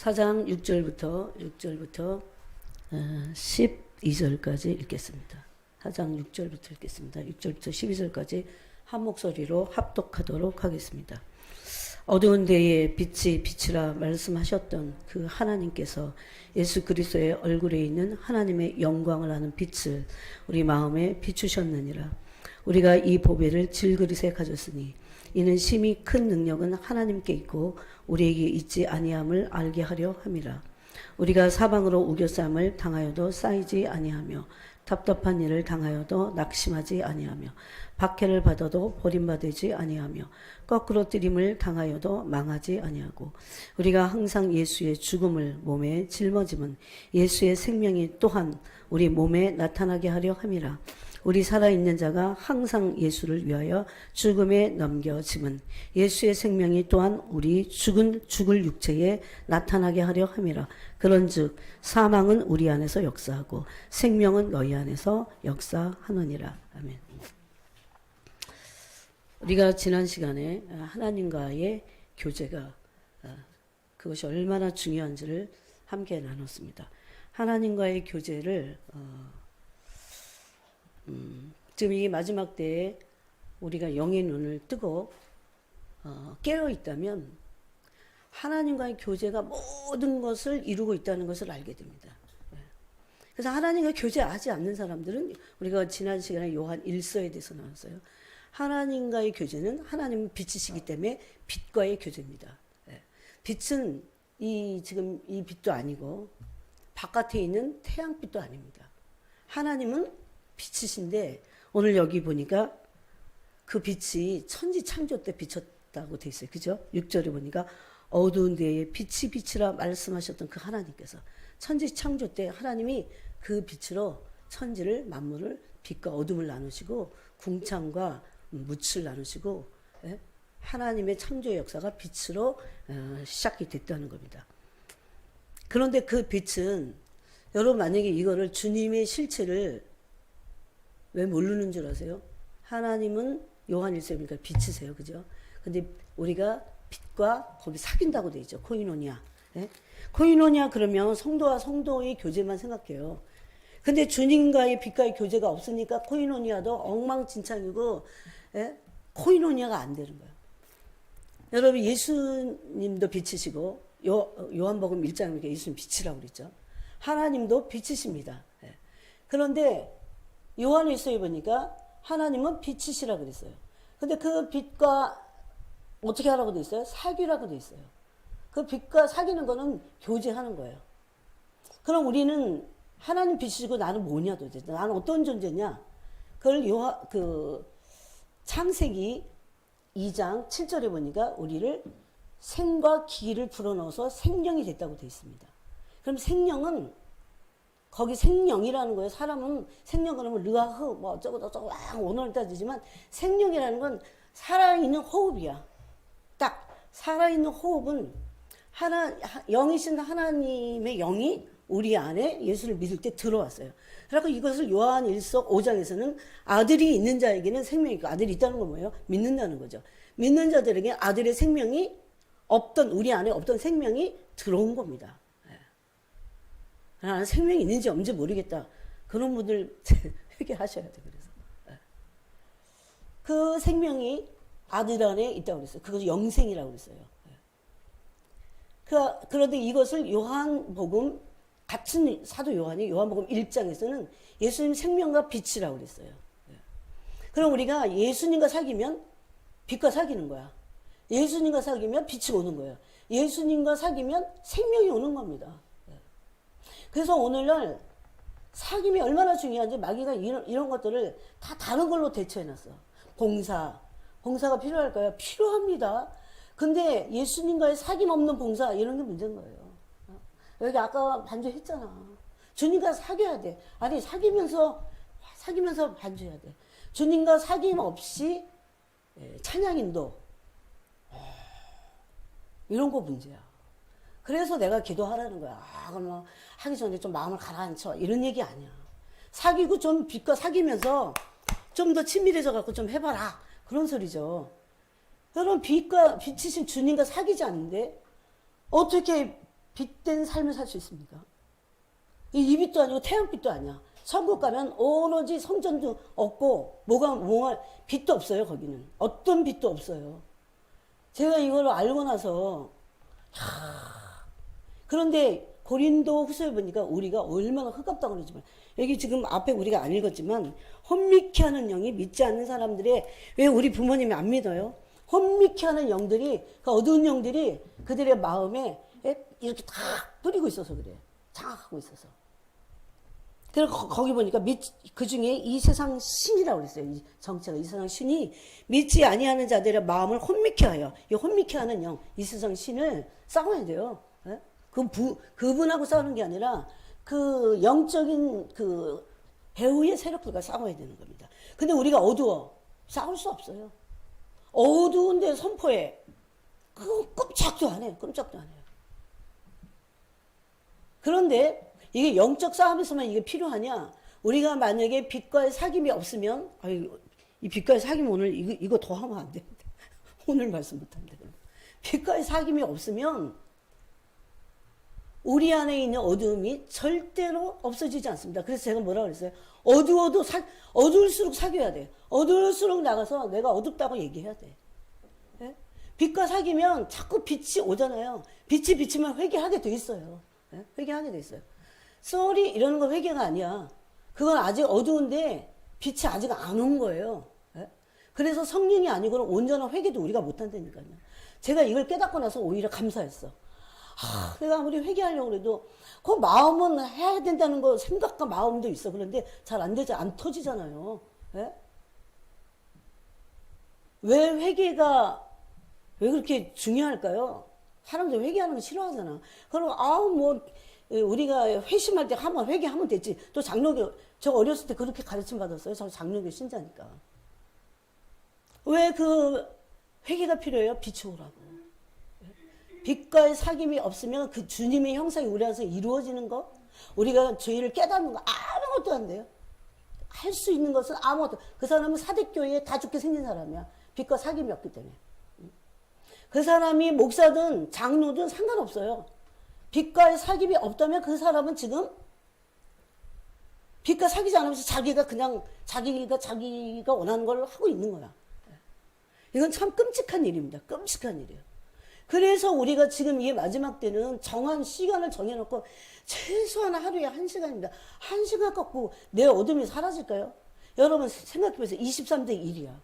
4장 6절부터 12절까지 읽겠습니다. 4장 6절부터 읽겠습니다. 6절부터 12절까지 한 목소리로 합독하도록 하겠습니다. 어두운 데에 빛이 비치라 말씀하셨던 그 하나님께서 예수 그리스도의 얼굴에 있는 하나님의 영광을 아는 빛을 우리 마음에 비추셨느니라. 우리가 이 보배를 질그릇에 가졌으니 이는 심히 큰 능력은 하나님께 있고 우리에게 있지 아니함을 알게 하려 함이라. 우리가 사방으로 우겨쌈을 당하여도 쌓이지 아니하며 답답한 일을 당하여도 낙심하지 아니하며 박해를 받아도 버림받지 아니하며 거꾸로 뜨림을 당하여도 망하지 아니하고 우리가 항상 예수의 죽음을 몸에 짊어짐은 예수의 생명이 또한 우리 몸에 나타나게 하려 함이라. 우리 살아있는 자가 항상 예수를 위하여 죽음에 넘겨짐은 예수의 생명이 또한 우리 죽을 육체에 나타나게 하려 함이라. 그런즉 사망은 우리 안에서 역사하고 생명은 너희 안에서 역사하느니라. 아멘. 우리가 지난 시간에 하나님과의 교제가 그것이 얼마나 중요한지를 함께 나눴습니다. 하나님과의 교제를 지금 이 마지막 때에 우리가 영의 눈을 뜨고 깨어 있다면 하나님과의 교제가 모든 것을 이루고 있다는 것을 알게 됩니다. 그래서 하나님과 교제하지 않는 사람들은 우리가 지난 시간에 요한 1서에 대해서 나왔어요. 하나님과의 교제는 하나님은 빛이시기 때문에 빛과의 교제입니다. 빛은 지금 이 빛도 아니고 바깥에 있는 태양빛도 아닙니다. 하나님은 빛이신데 오늘 여기 보니까 그 빛이 천지 창조 때 비쳤다고 돼 있어요. 그죠? 6절에 보니까 어두운 데에 빛이 비치라 말씀하셨던 그 하나님께서 천지 창조 때 하나님이 그 빛으로 천지를 만물을 빛과 어둠을 나누시고 궁창과 묻을 나누시고 하나님의 창조의 역사가 빛으로 시작이 됐다는 겁니다. 그런데 그 빛은 여러분 만약에 이거를 주님의 실체를 왜 모르는 줄 아세요? 하나님은 요한 1서니까 빛이세요. 그죠? 근데 우리가 빛과 거기 사귄다고 돼 있죠. 코이노니아. 코이노니아 그러면 성도와 성도의 교제만 생각해요. 근데 주님과의 빛과의 교제가 없으니까 코이노니아도 엉망진창이고 코이노니아가 안 되는 거예요. 여러분 예수님도 빛이시고 요한복음 1장에 예수님 빛이라고 그랬죠. 하나님도 빛이십니다. 그런데 요한 1서에 보니까 하나님은 빛이시라고 그랬어요. 근데 그 빛과 어떻게 하라고 돼 있어요? 사귀라고 돼 있어요. 그 빛과 사귀는 거는 교제하는 거예요. 그럼 우리는 하나님 빛이시고 나는 뭐냐 도대체? 나는 어떤 존재냐? 그걸 창세기 2장 7절에 보니까 우리를 생과 기를 불어넣어서 생명이 됐다고 돼 있습니다. 그럼 생명은 거기 생명이라는 거예요. 사람은 생명 그러면 르아흐 뭐 어쩌고 저쩌고 막 오늘 따지지만 생명이라는 건 살아있는 호흡이야. 딱 살아있는 호흡은 영이신 하나님의 영이 우리 안에 예수를 믿을 때 들어왔어요. 그래서 이것을 요한 1서 5장에서는 아들이 있는 자에게는 생명이 있고 아들이 있다는 건 뭐예요? 믿는다는 거죠. 믿는 자들에게 아들의 생명이 우리 안에 없던 생명이 들어온 겁니다. 나는 생명이 있는지 없는지 모르겠다. 그런 분들 회개하셔야 돼. 그래서 그 생명이 아들 안에 있다고 그랬어요. 그것을 영생이라고 그랬어요. 그런데 이것을 요한복음 같은 사도 요한이 요한복음 1장에서는 예수님 생명과 빛이라고 그랬어요. 그럼 우리가 예수님과 사귀면 빛과 사귀는 거야. 예수님과 사귀면 빛이 오는 거예요. 예수님과 사귀면 생명이 오는 겁니다. 그래서 오늘날 사귐이 얼마나 중요한지 마귀가 이런 것들을 다 다른 걸로 대처해놨어. 봉사가 필요할까요? 필요합니다. 근데 예수님과의 사귐 없는 봉사 이런 게 문제인 거예요. 여기 아까 반주했잖아. 주님과 사귀어야 돼. 아니 사귀면서 반주해야 돼. 주님과 사귐 없이 찬양인도 이런 거 문제야. 그래서 내가 기도하라는 거야. 그러면 하기 전에 좀 마음을 가라앉혀. 이런 얘기 아니야. 사귀고 좀 빛과 사귀면서 좀 더 친밀해져 갖고 좀 해봐라. 그런 소리죠. 여러분 빛이신 주님과 사귀지 않는데 어떻게 빛된 삶을 살 수 있습니까? 이 빛도 아니고 태양빛도 아니야. 천국 가면 오로지 성전도 없고 뭐가 빛도 없어요. 거기는 어떤 빛도 없어요. 제가 이걸 알고 나서 그런데 고린도 후서에 보니까 우리가 얼마나 흑암당을 했지만 여기 지금 앞에 우리가 안 읽었지만 혼미케 하는 영이 믿지 않는 사람들의 왜 우리 부모님이 안 믿어요? 혼미케 하는 영들이 그 어두운 영들이 그들의 마음에 이렇게 다 뿌리고 있어서 그래. 장악하고 있어서. 그래서 거기 보니까 그 중에 이 세상 신이라고 그랬어요. 이 정체가 이 세상 신이 믿지 아니하는 자들의 마음을 혼미케 하여 이 혼미케 하는 영, 이 세상 신을 싸워야 돼요. 예? 그분하고 싸우는 게 아니라 그 영적인 그 배후의 세력들과 싸워야 되는 겁니다. 근데 우리가 어두워. 싸울 수 없어요. 어두운데 선포해. 그거 꼼짝도 안 해요. 꼼짝도 안 해요. 그런데 이게 영적 싸움에서만 이게 필요하냐? 우리가 만약에 빛과의 사귐이 없으면, 이 빛과의 사귐 오늘 이거 더 하면 안 되는데. 오늘 말씀 못 한대. 빛과의 사귐이 없으면 우리 안에 있는 어두움이 절대로 없어지지 않습니다. 그래서 제가 뭐라 그랬어요? 어두울수록 사귀어야 돼. 어두울수록 나가서 내가 어둡다고 얘기해야 돼. 예? 빛과 사귀면 자꾸 빛이 오잖아요. 빛이 비치면 회개하게 돼 있어요. 예? 회개하게 돼 있어요. 쏘리 이러는 건 회개가 아니야. 그건 아직 어두운데 빛이 아직 안 온 거예요. 예? 그래서 성령이 아니고는 온전한 회개도 우리가 못 한다니까요. 제가 이걸 깨닫고 나서 오히려 감사했어. 내가 아무리 회개하려고 해도 그 마음은 해야 된다는 거 생각과 마음도 있어. 그런데 잘 안 되지, 안 터지잖아요. 예? 왜 회개가 왜 그렇게 중요할까요? 사람들 회개하는 거 싫어하잖아. 그럼 우리가 회심할 때 한번 회개하면 됐지. 또 장로교 저 어렸을 때 그렇게 가르침 받았어요. 저 장로교 신자니까. 왜 그 회개가 필요해요? 빛이 오라고. 빛과의 사귐이 없으면 그 주님의 형상이 우리 안에서 이루어지는 거, 우리가 죄를 깨닫는 거 아무것도 안 돼요. 할 수 있는 것은 아무것도. 그 사람은 사대교회에 다 죽게 생긴 사람이야. 빛과 사귐이 없기 때문에. 그 사람이 목사든 장로든 상관없어요. 빛과의 사귐이 없다면 그 사람은 지금 빛과 사귀지 않으면서 자기가 원하는 걸 하고 있는 거야. 이건 참 끔찍한 일입니다. 끔찍한 일이에요. 그래서 우리가 지금 이 마지막 때는 정한 시간을 정해놓고 최소한 하루에 1시간입니다. 1시간 갖고 내 어둠이 사라질까요? 여러분 생각해보세요. 23대 1이야.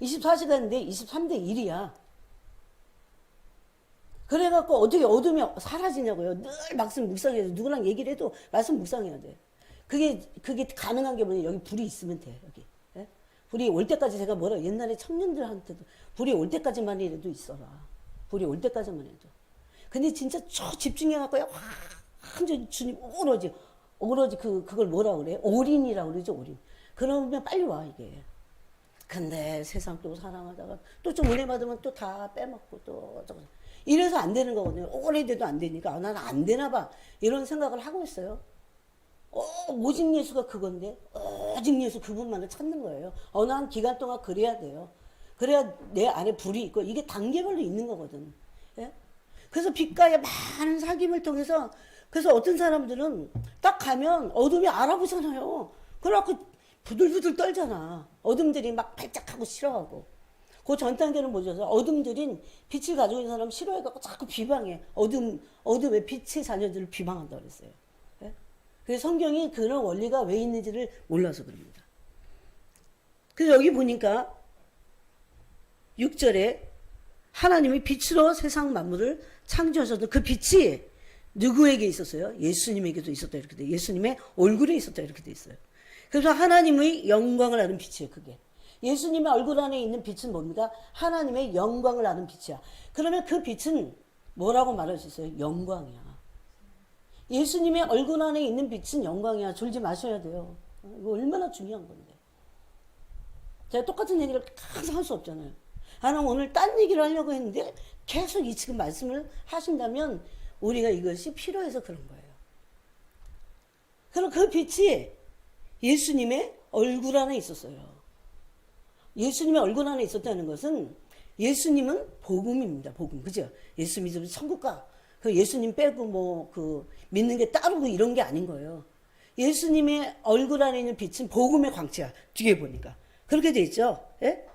24시간인데 23대 1이야. 그래갖고 어떻게 어둠이 사라지냐고요. 늘 말씀 묵상해야 돼. 누구랑 얘기를 해도 말씀 묵상해야 돼. 그게 가능한 게 뭐냐. 여기 불이 있으면 돼. 여기. 예? 불이 올 때까지 제가 옛날에 청년들한테도 불이 올 때까지만이라도 있어라. 불이 올 때까지만 해도. 근데 진짜 집중해갖고 완전 주님 오로지 그걸 뭐라 그래? 올인이라고 그러죠, 올인. 그러면 빨리 와, 이게. 근데 세상 또 사랑하다가 또 좀 은혜 받으면 또 다 빼먹고 또 저거. 이래서 안 되는 거거든요. 오래돼도 안 되니까 나는 안 되나 봐. 이런 생각을 하고 있어요. 오직 예수가 그건데 오직 예수 그분만을 찾는 거예요. 어느 한 기간 동안 그래야 돼요. 그래야 내 안에 불이 있고 이게 단계별로 있는 거거든. 예? 그래서 빛과의 많은 사귐을 통해서 그래서 어떤 사람들은 딱 가면 어둠이 알아보잖아요. 그래갖고 부들부들 떨잖아. 어둠들이 막 발작하고 싫어하고. 그 전 단계는 뭐죠? 어둠들인 빛을 가지고 있는 사람 싫어해갖고 자꾸 비방해. 어둠의 빛의 자녀들을 비방한다고 그랬어요. 예? 그래서 성경이 그런 원리가 왜 있는지를 몰라서 그럽니다. 그래서 여기 보니까 6절에 하나님이 빛으로 세상 만물을 창조하셔서 그 빛이 누구에게 있었어요? 예수님에게도 있었다 이렇게 돼. 예수님의 얼굴에 있었다 이렇게 돼 있어요. 그래서 하나님의 영광을 아는 빛이에요. 그게. 예수님의 얼굴 안에 있는 빛은 뭡니까? 하나님의 영광을 아는 빛이야. 그러면 그 빛은 뭐라고 말할 수 있어요? 영광이야. 예수님의 얼굴 안에 있는 빛은 영광이야. 졸지 마셔야 돼요. 이거 얼마나 중요한 건데. 제가 똑같은 얘기를 항상 할 수 없잖아요. 나는 오늘 딴 얘기를 하려고 했는데 계속 이 지금 말씀을 하신다면 우리가 이것이 필요해서 그런 거예요. 그럼 그 빛이 예수님의 얼굴 안에 있었어요. 예수님의 얼굴 안에 있었다는 것은 예수님은 복음입니다. 복음. 그죠? 예수 믿으면 천국 가. 그 예수님 빼고 뭐 그 믿는 게 따르고 이런 게 아닌 거예요. 예수님의 얼굴 안에 있는 빛은 복음의 광채야. 뒤에 보니까. 그렇게 돼 있죠. 예?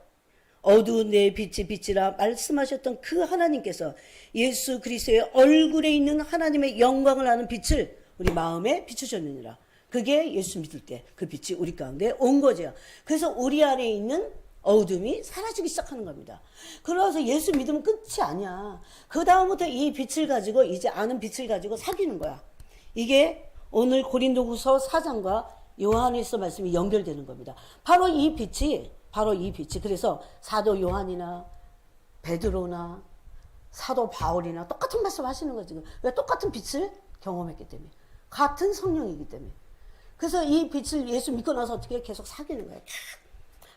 어두운 내 빛이 빛이라 말씀하셨던 그 하나님께서 예수 그리스도의 얼굴에 있는 하나님의 영광을 아는 빛을 우리 마음에 비추셨느니라. 그게 예수 믿을 때 그 빛이 우리 가운데 온 거죠. 그래서 우리 안에 있는 어둠이 사라지기 시작하는 겁니다. 그래서 예수 믿으면 끝이 아니야. 그 다음부터 이 빛을 가지고 이제 아는 빛을 가지고 사귀는 거야. 이게 오늘 고린도후서 4장과 요한일서 말씀이 연결되는 겁니다. 바로 이 빛이 그래서 사도 요한이나 베드로나 사도 바울이나 똑같은 말씀 하시는 거지. 왜? 똑같은 빛을 경험했기 때문에. 같은 성령이기 때문에. 그래서 이 빛을 예수 믿고 나서 어떻게 계속 사귀는 거예요.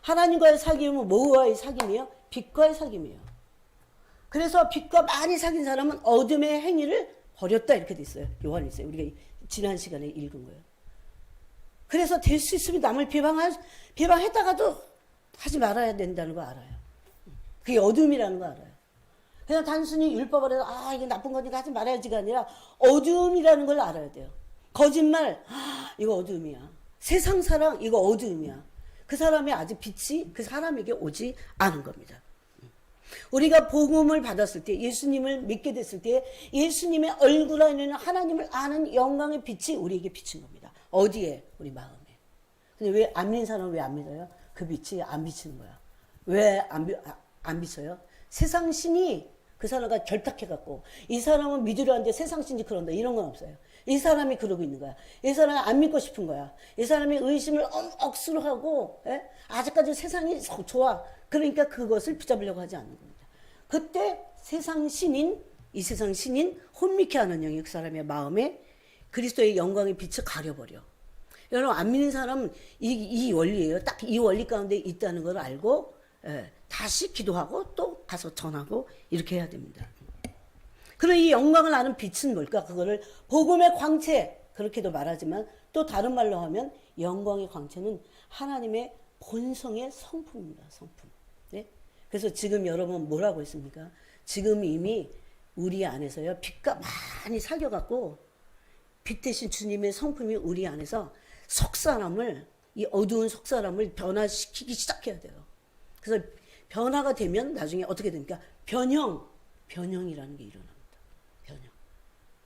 하나님과의 사귐은 뭐와의 사귐이에요? 빛과의 사귐이에요. 그래서 빛과 많이 사귄 사람은 어둠의 행위를 버렸다 이렇게 돼 있어요. 요한일서에 우리가 지난 시간에 읽은 거예요. 그래서 될 수 있으면 남을 비방했다가도 하지 말아야 된다는 거 알아요. 그게 어둠이라는 거 알아요. 그냥 단순히 율법 아래서 이게 나쁜 거니까 하지 말아야지가 아니라 어둠이라는 걸 알아야 돼요. 거짓말 이거 어둠이야. 세상 사랑 이거 어둠이야. 그 사람의 아직 빛이 그 사람에게 오지 않은 겁니다. 우리가 복음을 받았을 때 예수님을 믿게 됐을 때 예수님의 얼굴 안에 있는 하나님을 아는 영광의 빛이 우리에게 비친 겁니다. 어디에? 우리 마음에. 근데 왜 안 믿는 사람은 왜 안 믿어요? 그 빛이 안 비치는 거야. 왜 안 비쳐요? 세상 신이 그 사람과 결탁해갖고 이 사람은 믿으려 하는데 세상 신이 그런다 이런 건 없어요. 이 사람이 그러고 있는 거야. 이 사람이 안 믿고 싶은 거야. 이 사람이 의심을 억수로 하고 아직까지 세상이 좋아. 그러니까 그것을 붙잡으려고 하지 않는 겁니다. 그때 이 세상 신인 혼미케 하는 영이 그 사람의 마음에 그리스도의 영광의 빛을 가려버려. 여러분 안 믿는 사람은 이 원리예요. 딱 이 원리 가운데 있다는 걸 알고 다시 기도하고 또 가서 전하고 이렇게 해야 됩니다. 그럼 이 영광을 아는 빛은 뭘까? 그거를 복음의 광채 그렇게도 말하지만 또 다른 말로 하면 영광의 광채는 하나님의 본성의 성품입니다. 성품. 네? 그래서 지금 여러분 뭐라고 했습니까? 지금 이미 우리 안에서요 빛과 많이 사겨갖고 빛 대신 주님의 성품이 우리 안에서 이 어두운 속사람을 변화시키기 시작해야 돼요. 그래서 변화가 되면 나중에 어떻게 됩니까? 변형이라는 게 일어납니다. 변형.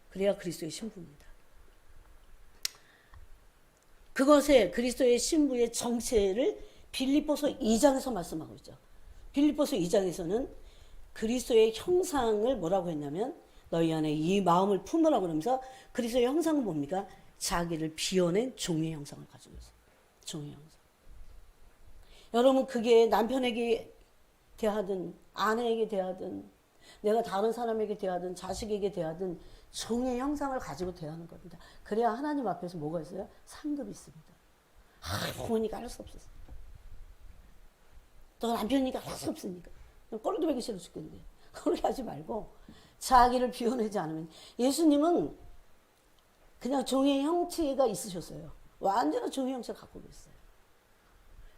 그래야 그리스도의 신부입니다. 그것에 그리스도의 신부의 정체를 빌립보서 2장에서 말씀하고 있죠. 빌립보서 2장에서는 그리스도의 형상을 뭐라고 했냐면 너희 안에 이 마음을 품으라고 그러면서 그리스도의 형상은 뭡니까? 자기를 비워낸 종의 형상을 가지고 있어요. 종의 형상. 여러분 그게 남편에게 대하든 아내에게 대하든 내가 다른 사람에게 대하든 자식에게 대하든 종의 형상을 가지고 대하는 겁니다. 그래야 하나님 앞에서 뭐가 있어요? 상급이 있습니다. 부모니까 할 수 없었어. 또 남편이니까 할 수 없으니까. 꼴도 보기 싫어 죽겠는데. 그렇게 하지 말고 자기를 비워내지 않으면 예수님은 그냥 종의 형체가 있으셨어요. 완전한 종의 형체를 갖고 계셨어요.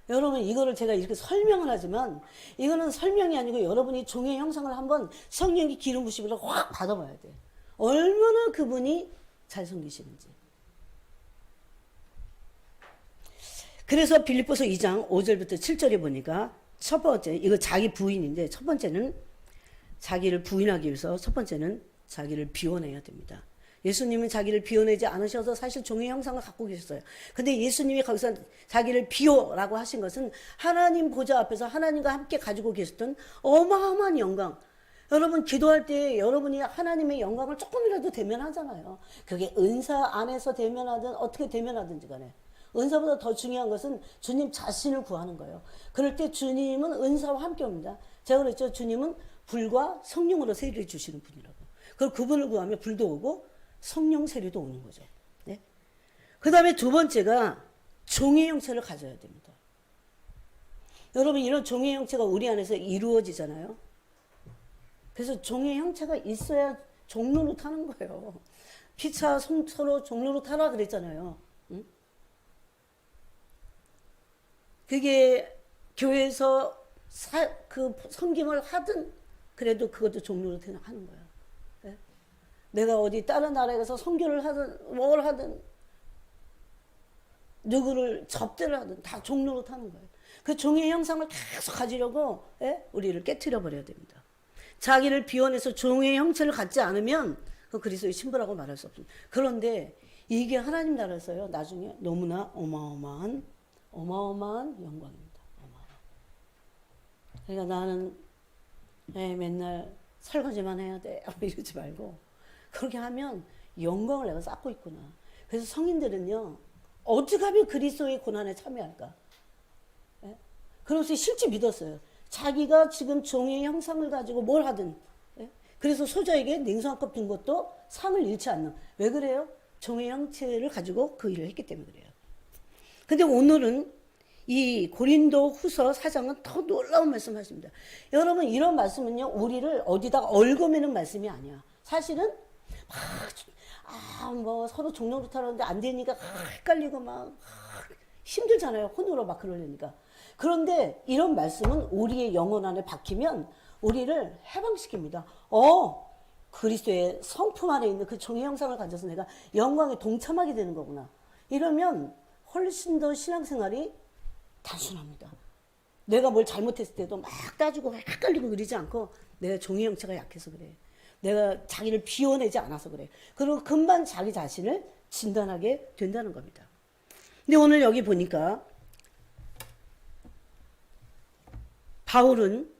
여러분 이거를 제가 이렇게 설명을 하지만 이거는 설명이 아니고 여러분이 종의 형상을 한번 성령의 기름 부심으로 확 받아봐야 돼. 얼마나 그분이 잘 섬기시는지. 그래서 빌립보서 2장 5절부터 7절에 보니까 첫 번째 이거 자기 부인인데 첫 번째는 자기를 부인하기 위해서 첫 번째는 자기를 비워내야 됩니다. 예수님은 자기를 비워내지 않으셔서 사실 종의 형상을 갖고 계셨어요. 근데 예수님이 거기서 자기를 비워라고 하신 것은 하나님 보좌 앞에서 하나님과 함께 가지고 계셨던 어마어마한 영광. 여러분 기도할 때 여러분이 하나님의 영광을 조금이라도 대면하잖아요. 그게 은사 안에서 대면하든 어떻게 대면하든지 간에. 은사보다 더 중요한 것은 주님 자신을 구하는 거예요. 그럴 때 주님은 은사와 함께 옵니다. 제가 그랬죠. 주님은 불과 성령으로 세례를 주시는 분이라고. 그리고 그분을 구하면 불도 오고 성령 세례도 오는 거죠. 네? 그 다음에 두 번째가 종의 형체를 가져야 됩니다. 여러분 이런 종의 형체가 우리 안에서 이루어지잖아요. 그래서 종의 형체가 있어야 종로로 타는 거예요. 피차 서로 종로로 타라 그랬잖아요. 응? 그게 교회에서 그 섬김을 하든 그래도 그것도 종로로 하는 거야. 네? 내가 어디 다른 나라에 가서 선교를 하든 뭘 하든 누구를 접대를 하든 다 종로로 타는 거예요. 그 종의 형상을 계속 가지려고 우리를 깨트려 버려야 됩니다. 자기를 비워내서 종의 형체를 갖지 않으면 그 그리스도의 신부라고 말할 수 없습니다. 그런데 이게 하나님 나라에서요, 나중에 너무나 어마어마한 영광입니다. 그러니까 나는 맨날 설거지만 해야 돼 이러지 말고, 그렇게 하면 영광을 내가 쌓고 있구나. 그래서 성인들은요, 어떻게 하면 그리스도의 고난에 참여할까? 그래서 실제 믿었어요. 자기가 지금 종의 형상을 가지고 뭘 하든, 그래서 소자에게 냉수 한 컵 준 것도 상을 잃지 않는. 왜 그래요? 종의 형체를 가지고 그 일을 했기 때문에 그래요. 근데 오늘은 이 고린도 후서 4장은 더 놀라운 말씀을 하십니다. 여러분, 이런 말씀은요, 우리를 어디다가 얽어매는 말씀이 아니야. 사실은 뭐 서로 종로로 타는데 안 되니까 헷갈리고 막 힘들잖아요. 혼으로 막 그러려니까. 그런데 이런 말씀은 우리의 영혼 안에 박히면 우리를 해방시킵니다. 그리스도의 성품 안에 있는 그 종의 형상을 가져서 내가 영광에 동참하게 되는 거구나. 이러면 훨씬 더 신앙생활이 단순합니다. 내가 뭘 잘못했을 때도 막 따지고 헷갈리고 그러지 않고, 내가 종의 형체가 약해서 그래. 내가 자기를 비워내지 않아서 그래. 그리고 금방 자기 자신을 진단하게 된다는 겁니다. 근데 오늘 여기 보니까 바울은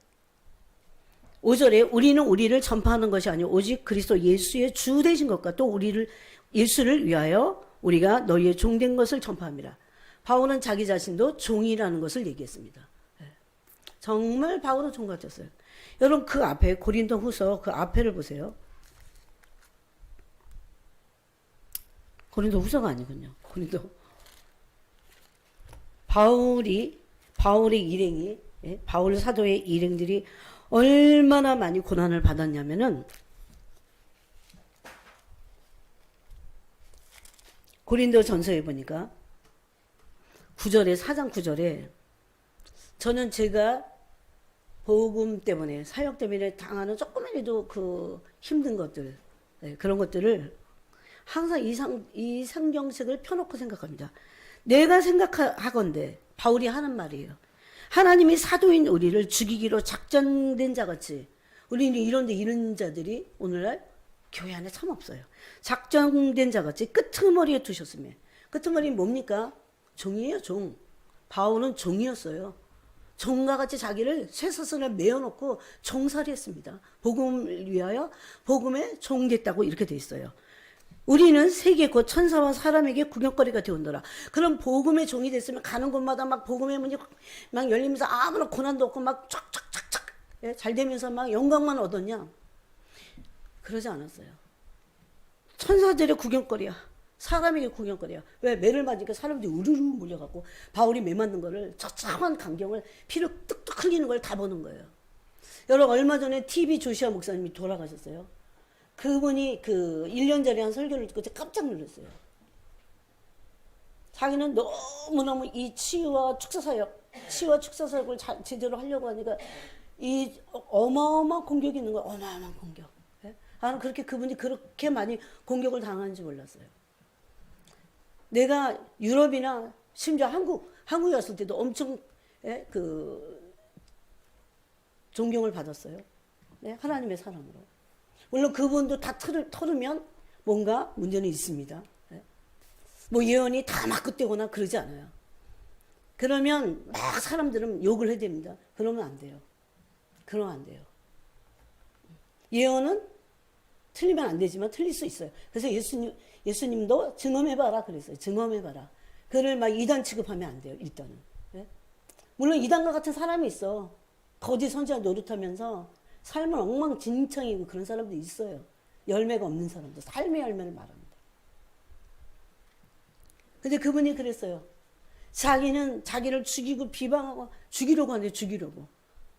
5절에 우리는 우리를 전파하는 것이 아니오 오직 그리스도 예수의 주 되신 것과 또 예수를 위하여 우리가 너희의 종된 것을 전파합니다. 바울은 자기 자신도 종이라는 것을 얘기했습니다. 정말 바울은 종 같았어요. 여러분, 그 앞에 고린도 후서 그 앞에를 보세요. 고린도 후서가 아니군요. 바울의 일행이, 바울 사도의 일행들이 얼마나 많이 고난을 받았냐면은, 고린도 전서에 보니까 4장 9절에 저는 제가 복음 때문에, 사역 때문에 당하는 조금이라도 그 힘든 것들, 그런 것들을 항상 이상경색을 펴놓고 생각합니다. 내가 생각하건대, 바울이 하는 말이에요. 하나님이 사도인 우리를 죽이기로 작정된 자같이, 우리는 이런 자들이 오늘날 교회 안에 참 없어요. 작정된 자같이 끄트머리에 두셨으며, 끄트머리는 뭡니까? 종이에요, 종. 바울은 종이었어요. 종과 같이 자기를 쇠사슬에 메어놓고 종살이 했습니다. 복음을 위하여 복음에 종됐다고 이렇게 돼 있어요. 우리는 세계 곧 천사와 사람에게 구경거리가 되었노라. 그럼 복음의 종이 됐으면 가는 곳마다 막 복음의 문이 막 열리면서 아무런 고난도 없고 막 쫙쫙쫙쫙 잘 되면서 막 영광만 얻었냐? 그러지 않았어요. 천사들의 구경거리야. 사람에게 구경거리야. 왜? 매를 맞으니까 사람들이 우르르 몰려갖고 바울이 매 맞는 거를, 처참한 광경을, 피를 뚝뚝 흘리는 걸 다 보는 거예요. 여러분, 얼마 전에 TV 조시아 목사님이 돌아가셨어요. 그분이 그 1년 전에 한 설교를 듣고 깜짝 놀랐어요. 자기는 너무너무 이 치유와 축사사역을 제대로 하려고 하니까 이 어마어마한 공격이 있는 거예요. 어마어마한 공격. 나는 그분이 그렇게 많이 공격을 당하는지 몰랐어요. 내가 유럽이나 심지어 한국에 왔을 때도 엄청 존경을 받았어요. 하나님의 사람으로. 물론 그분도 다 털으면 뭔가 문제는 있습니다. 뭐 예언이 다 맞고떼거나 그러지 않아요. 그러면 막 사람들은 욕을 해야 됩니다. 그러면 안 돼요. 예언은 틀리면 안 되지만 틀릴 수 있어요. 그래서 예수님도 증언해봐라 그랬어요. 증언해봐라. 그를 막 이단 취급하면 안 돼요. 일단은. 물론 이단과 같은 사람이 있어. 거짓 선지자 노릇하면서 삶을 엉망진창이고 그런 사람도 있어요. 열매가 없는 사람들. 삶의 열매를 말합니다. 근데 그분이 그랬어요. 자기는 자기를 죽이고 비방하고 죽이려고 하는데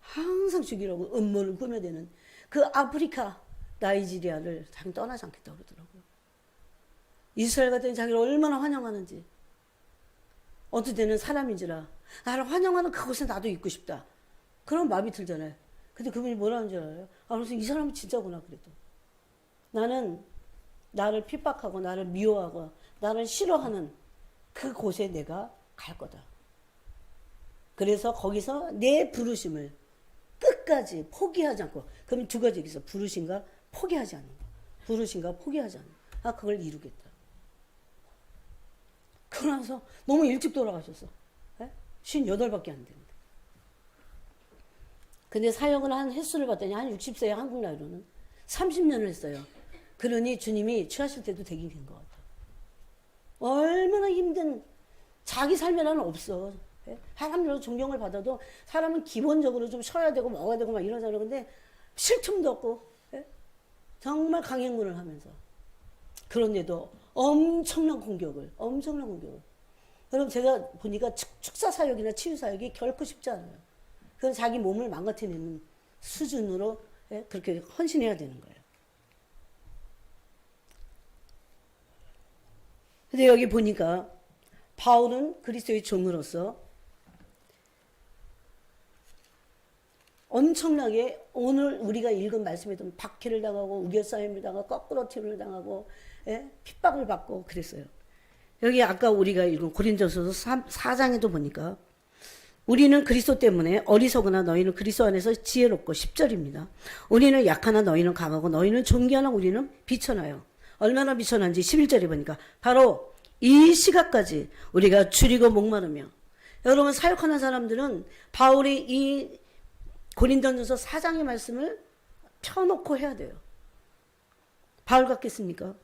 항상 죽이려고 음모를 꾸며대는 그 아프리카 나이지리아를 자기는 떠나지 않겠다고 그러더라고요. 이스라엘 같은 자기를 얼마나 환영하는지. 어떤 때는 사람인지라 나를 환영하는 그곳에 나도 있고 싶다. 그런 마음이 들잖아요. 근데 그분이 뭐라는 줄 알아요? 그래서 이 사람은 진짜구나 그래도. 나는 나를 핍박하고 나를 미워하고 나를 싫어하는 그곳에 내가 갈 거다. 그래서 거기서 내 부르심을 끝까지 포기하지 않고, 그럼 두 가지 있어. 부르심과 포기하지 않는 거. 부르심과 포기하지 않는 거. 그걸 이루겠다. 그러고 나서 너무 일찍 돌아가셨어. 58밖에 안 되는데. 근데 사역을 한 횟수를 봤더니 한 60세에 한국 나이로는 30년을 했어요. 그러니 주님이 취하실 때도 되긴 된 것 같아. 얼마나 힘든, 자기 삶에는 없어. 하나님으로 존경을 받아도 사람은 기본적으로 좀 쉬어야 되고 먹어야 되고 막 이러잖아요. 근데 쉴 틈도 없고, 정말 강행군을 하면서. 그런데도 엄청난 공격을. 그럼 제가 보니까 축사 사역이나 치유 사역이 결코 쉽지 않아요. 그건 자기 몸을 망가뜨리는 수준으로 그렇게 헌신해야 되는 거예요. 근데 여기 보니까 바울은 그리스도의 종으로서 엄청나게 오늘 우리가 읽은 말씀에도 박해를 당하고 우겨싸임을 당하고 거꾸로팀을 당하고 핍박을 받고 그랬어요. 여기 아까 우리가 읽은 고린도서서 4장에도 보니까 우리는 그리스도 때문에 어리석으나 너희는 그리스도 안에서 지혜롭고 10절입니다. 우리는 약하나 너희는 강하고 너희는 존귀하나 우리는 비천하여. 얼마나 비천한지 11절에 보니까 바로 이 시각까지 우리가 줄이고 목마르며. 여러분 사역하는 사람들은 바울이 이 고린도전서 4장의 말씀을 펴놓고 해야 돼요. 바울 같겠습니까?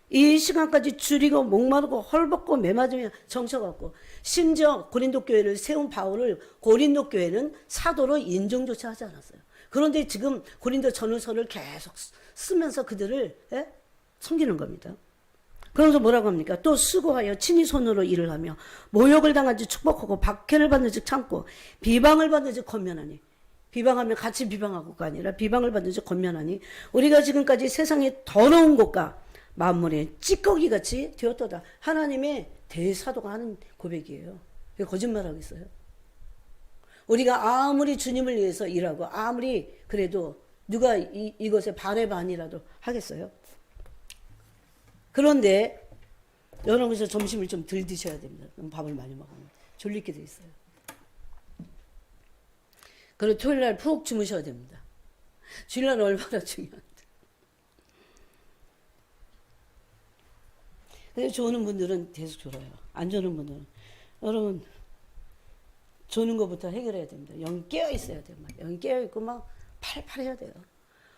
이 시간까지 줄이고 목마르고 헐벗고 매맞으며 정쳐갖고, 심지어 고린도 교회를 세운 바울을 고린도 교회는 사도로 인정조차 하지 않았어요. 그런데 지금 고린도 전후서를 계속 쓰면서 그들을 섬기는 겁니다. 그러면서 뭐라고 합니까? 또 수고하여 친히 손으로 일을 하며 모욕을 당한 즉 축복하고 박해를 받는 즉 참고 비방을 받는 즉 권면하니. 비방하면 같이 비방하고가 아니라 비방을 받는 즉 권면하니 우리가 지금까지 세상의 더러운 것과 만물의 찌꺼기같이 되었도다. 하나님의 대사도가 하는 고백이에요. 거짓말하고 있어요. 우리가 아무리 주님을 위해서 일하고 아무리 그래도 누가 이것에 반의 반이라도 하겠어요? 그런데 여러분께서 점심을 좀 덜 드셔야 됩니다. 밥을 많이 먹으면 졸리게 돼 있어요. 그리고 토요일날 푹 주무셔야 됩니다. 주일날 얼마나 중요한데. 근데 조는 분들은 계속 졸아요. 안 조는 분들은. 여러분, 조는 것부터 해결해야 됩니다. 영 깨어 있어야 돼요. 영 깨어 있고 막 팔팔해야 돼요.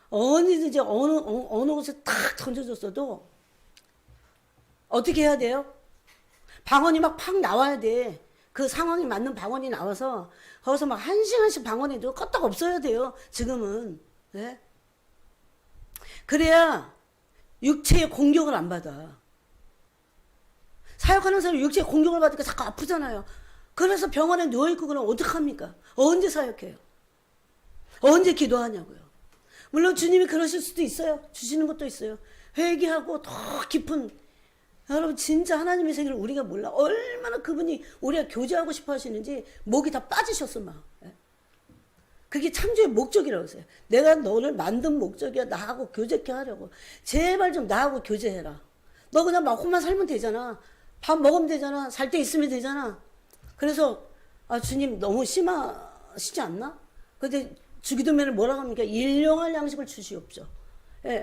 어느든지 어느 곳에 탁 던져줬어도 어떻게 해야 돼요? 방언이 막 팍 나와야 돼. 그 상황에 맞는 방언이 나와서 거기서 막 1시간씩 방언해도 껐다가 없어야 돼요. 지금은. 네? 그래야 육체의 공격을 안 받아. 사역하는 사람이 육체의 공격을 받으니까 자꾸 아프잖아요. 그래서 병원에 누워있고 그러면 어떡합니까? 언제 사역해요? 언제 기도하냐고요? 물론 주님이 그러실 수도 있어요. 주시는 것도 있어요. 회개하고 더 깊은, 여러분 진짜 하나님의 세계를 우리가 몰라. 얼마나 그분이 우리가 교제하고 싶어 하시는지 목이 다 빠지셨어 막. 그게 창조의 목적이라고 했어요. 내가 너를 만든 목적이야. 나하고 교제케 하려고. 제발 좀 나하고 교제해라. 너 그냥 막 혼만 살면 되잖아. 밥 먹으면 되잖아. 살 때 있으면 되잖아. 그래서 주님 너무 심하시지 않나? 근데 주기도면을 뭐라고 합니까? 일용할 양식을 주시옵죠.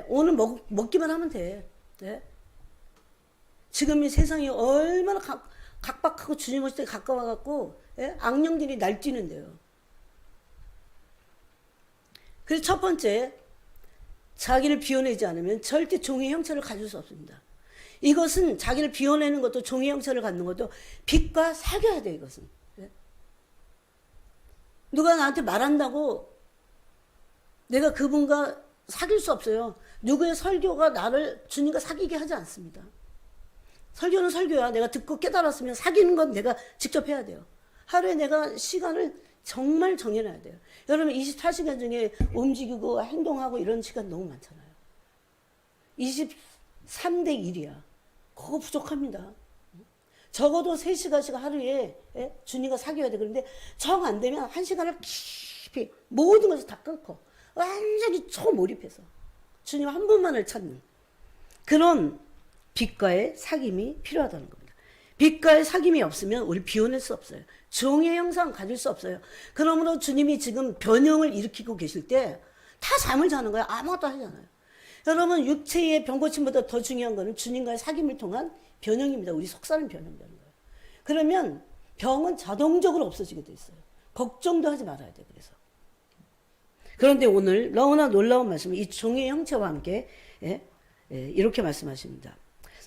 오늘 먹기만 하면 돼. 지금 이 세상이 얼마나 각박하고 주님 오실 때 가까워갖고 악령들이 날뛰는데요. 그래서 첫 번째, 자기를 비워내지 않으면 절대 종의 형체를 가질 수 없습니다. 이것은 자기를 비워내는 것도 종의 형체를 갖는 것도 빛과 사귀어야 돼. 이것은. 누가 나한테 말한다고 내가 그분과 사귈 수 없어요. 누구의 설교가 나를 주님과 사귀게 하지 않습니다. 설교는 설교야. 내가 듣고 깨달았으면 사귀는 건 내가 직접 해야 돼요. 하루에 내가 시간을 정말 정해놔야 돼요. 여러분 24시간 중에 움직이고 행동하고 이런 시간 너무 많잖아요. 23대 1이야. 그거 부족합니다. 적어도 3시간씩 하루에 주님과 사귀어야 돼. 그런데 정 안 되면 1시간을 깊이 모든 것을 다 끊고 완전히 초몰입해서 주님 한 분만을 찾는 그런 빛과의 사귐이 필요하다는 겁니다. 빛과의 사귐이 없으면 우리 비워낼 수 없어요. 종의 형상 가질 수 없어요. 그러므로 주님이 지금 변형을 일으키고 계실 때 다 잠을 자는 거예요. 아무것도 하지 않아요. 여러분, 육체의 병고침보다 더 중요한 거는 주님과의 사귐을 통한 변형입니다. 우리 속사는 변형되는 거예요. 그러면 병은 자동적으로 없어지게 돼 있어요. 걱정도 하지 말아야 돼요. 그래서. 그런데 오늘 너무나 놀라운 말씀은 이 종의 형체와 함께 이렇게 말씀하십니다.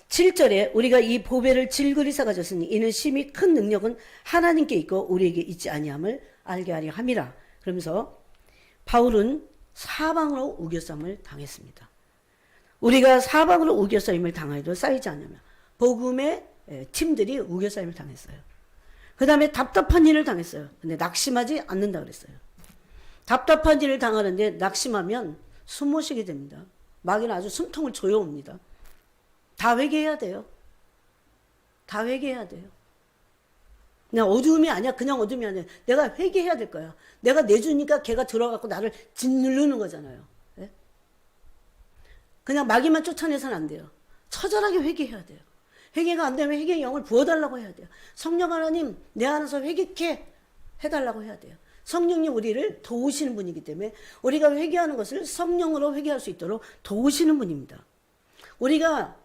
7절에 우리가 이 보배를 질그리 사가졌으니 이는 심히 큰 능력은 하나님께 있고 우리에게 있지 아니함을 알게 하려 함이라. 그러면서 바울은 사방으로 우겨쌈을 당했습니다. 우리가 사방으로 우겨싸임을 당하여도 쌓이지 않으면 복음의 팀들이 우겨싸임을 당했어요. 그 다음에 답답한 일을 당했어요. 근데 낙심하지 않는다 그랬어요. 답답한 일을 당하는데 낙심하면 숨 못 쉬게 됩니다. 마귀는 아주 숨통을 조여옵니다. 다 회개해야 돼요. 다 회개해야 돼요. 그냥 어둠이 아니야. 그냥 어둠이 아니야. 내가 회개해야 될 거야. 내가 내주니까 걔가 들어가고 나를 짓누르는 거잖아요. 네? 그냥 마귀만 쫓아내서는 안 돼요. 처절하게 회개해야 돼요. 회개가 안 되면 회개의 영을 부어달라고 해야 돼요. 성령 하나님 내 안에서 회개케 해달라고 해야 돼요. 성령님 우리를 도우시는 분이기 때문에 우리가 회개하는 것을 성령으로 회개할 수 있도록 도우시는 분입니다. 우리가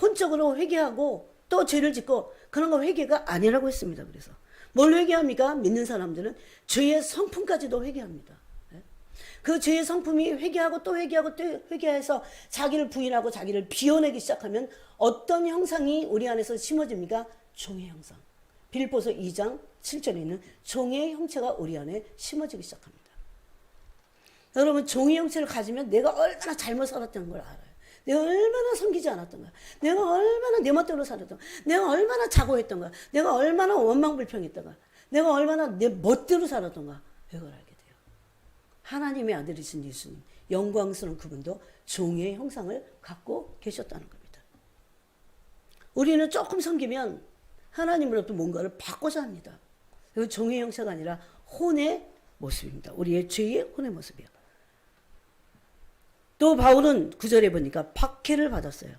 혼적으로 회개하고 또 죄를 짓고 그런 거 회개가 아니라고 했습니다. 그래서 뭘 회개합니까? 믿는 사람들은 죄의 성품까지도 회개합니다. 그 죄의 성품이 회개하고 또 회개하고 또 회개해서 자기를 부인하고 자기를 비워내기 시작하면 어떤 형상이 우리 안에서 심어집니까? 종의 형상. 빌립보서 2장 7절에 있는 종의 형체가 우리 안에 심어지기 시작합니다. 여러분, 종의 형체를 가지면 내가 얼마나 잘못 살았다는 걸 알아요. 내가 얼마나 섬기지 않았던가, 내가 얼마나 내 멋대로 살았던가, 내가 얼마나 자고했던가, 내가 얼마나 원망불평했던가, 내가 얼마나 내 멋대로 살았던가, 이걸 알게 돼요. 하나님의 아들이신 예수님, 영광스러운 그분도 종의 형상을 갖고 계셨다는 겁니다. 우리는 조금 섬기면 하나님으로부터 뭔가를 받고자 합니다. 이건 종의 형체가 아니라 혼의 모습입니다. 우리의 죄의 혼의 모습이에요. 또 바울은 9절에 보니까 박해를 받았어요.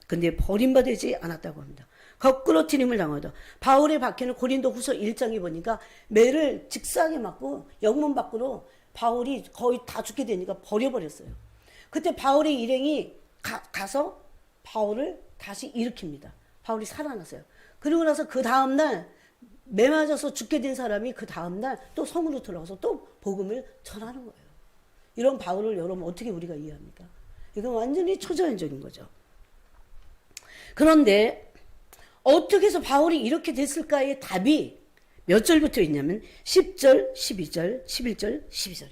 근데 버림받지 않았다고 합니다. 거꾸로 튀림을 당하다. 바울의 박해는 고린도 후서 1장에 보니까 매를 직사하게 맞고 영문 밖으로 바울이 거의 다 죽게 되니까 버려버렸어요. 그때 바울의 일행이 가서 바울을 다시 일으킵니다. 바울이 살아났어요. 그리고 나서 그 다음날 매 맞아서 죽게 된 사람이 그 다음날 또 성으로 들어가서 또 복음을 전하는 거예요. 이런 바울을 여러분 어떻게 우리가 이해합니까? 이건 완전히 초자연적인 거죠. 그런데 어떻게 해서 바울이 이렇게 됐을까의 답이 몇 절부터 있냐면 10절, 12절, 11절, 12절입니다.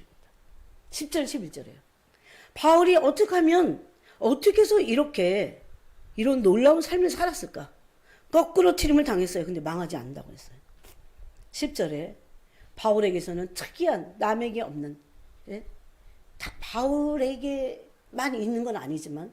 10절, 11절이에요. 바울이 어떻게 하면 어떻게 해서 이런 놀라운 삶을 살았을까? 거꾸로 튀림을 당했어요. 근데 망하지 않는다고 했어요. 10절에 바울에게서는 특이한 남에게 없는 바울에게만 있는 건 아니지만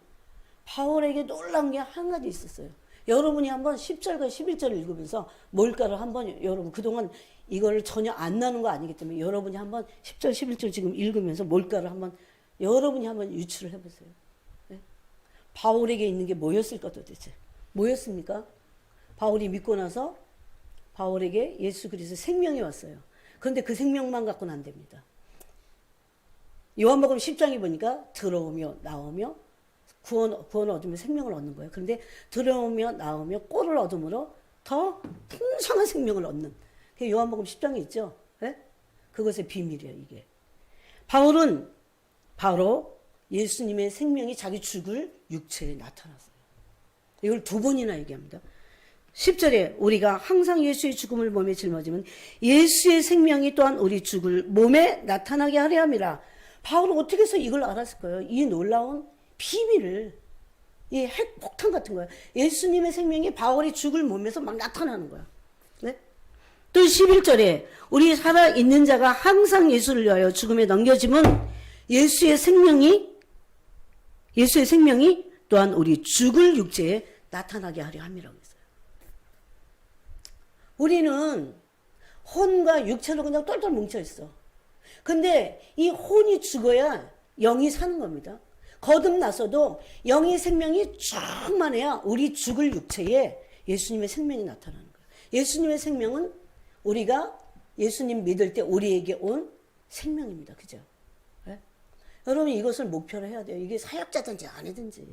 바울에게 놀라운 게 한 가지 있었어요. 여러분이 한번 10절과 11절을 읽으면서 뭘까를 한번 여러분 그동안 이거를 전혀 안 나눈 거 아니기 때문에 여러분이 한번 10절 11절 지금 읽으면서 뭘까를 한번 여러분이 한번 유추를 해보세요. 네? 바울에게 있는 게 뭐였을까 도대체? 뭐였습니까? 바울이 믿고 나서 바울에게 예수 그리스도의 생명이 왔어요. 그런데 그 생명만 갖고는 안 됩니다. 요한복음 10장에 보니까 들어오며 나오며 구원 얻으며 생명을 얻는 거예요. 그런데 들어오며 나오며 꼴을 얻음으로 더 풍성한 생명을 얻는 그게 요한복음 10장에 있죠. 네? 그것의 비밀이에요. 이게. 바울은 바로 예수님의 생명이 자기 죽을 육체에 나타났어요. 이걸 두 번이나 얘기합니다. 10절에 우리가 항상 예수의 죽음을 몸에 짊어지면 예수의 생명이 또한 우리 죽을 몸에 나타나게 하려 함이라. 바울은 어떻게 해서 이걸 알았을까요? 이 놀라운 비밀을, 이 핵폭탄 같은 거야. 예수님의 생명이 바울이 죽을 몸에서 막 나타나는 거야. 네? 또 11절에 우리 살아있는 자가 항상 예수를 위하여 죽음에 넘겨짐은 예수의 생명이 또한 우리 죽을 육체에 나타나게 하려 함이라고 했어요. 우리는 혼과 육체로 그냥 똘똘 뭉쳐 있어. 근데 이 혼이 죽어야 영이 사는 겁니다. 거듭나서도 영의 생명이 충만해야 우리 죽을 육체에 예수님의 생명이 나타나는 거예요. 예수님의 생명은 우리가 예수님 믿을 때 우리에게 온 생명입니다. 그죠? 네? 여러분 이것을 목표로 해야 돼요. 이게 사역자든지 아니든지.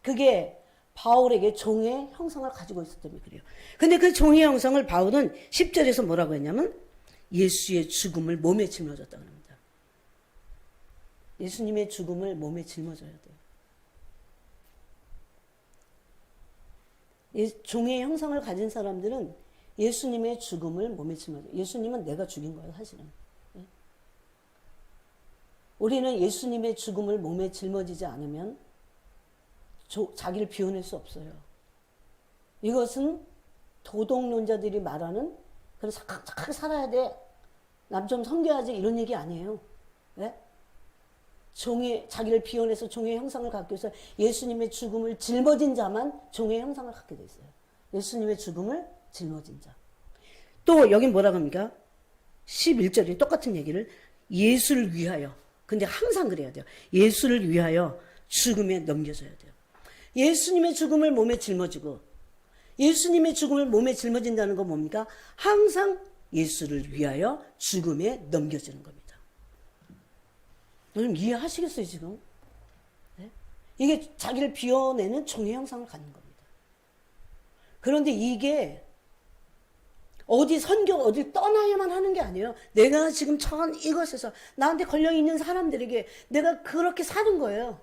그게 바울에게 종의 형상을 가지고 있었기 때문에 그래요. 근데 그 종의 형상을 바울은 10절에서 뭐라고 했냐면 예수의 죽음을 몸에 짊어졌다 그럽니다. 예수님의 죽음을 몸에 짊어져야 돼요. 종의 형상을 가진 사람들은 예수님의 죽음을 몸에 짊어져요. 예수님은 내가 죽인 거예요, 사실은. 우리는 예수님의 죽음을 몸에 짊어지지 않으면 자기를 비워낼 수 없어요. 이것은 도덕론자들이 말하는 그래서 착하게 살아야 돼. 남 좀 섬겨야지 이런 얘기 아니에요. 네? 자기를 비워내서 종의 형상을 갖기 위해서 예수님의 죽음을 짊어진 자만 종의 형상을 갖게 돼 있어요. 예수님의 죽음을 짊어진 자. 또 여긴 뭐라고 합니까? 11절이 똑같은 얘기를 예수를 위하여. 근데 항상 그래야 돼요. 예수를 위하여 죽음에 넘겨져야 돼요. 예수님의 죽음을 몸에 짊어지고 예수님의 죽음을 몸에 짊어진다는 건 뭡니까? 항상 예수를 위하여 죽음에 넘겨지는 겁니다. 여러분 이해하시겠어요 지금? 네? 이게 자기를 비워내는 종의 형상을 갖는 겁니다. 그런데 이게 어디 떠나야만 하는 게 아니에요. 내가 지금 처한 이것에서 나한테 걸려있는 사람들에게 내가 그렇게 사는 거예요.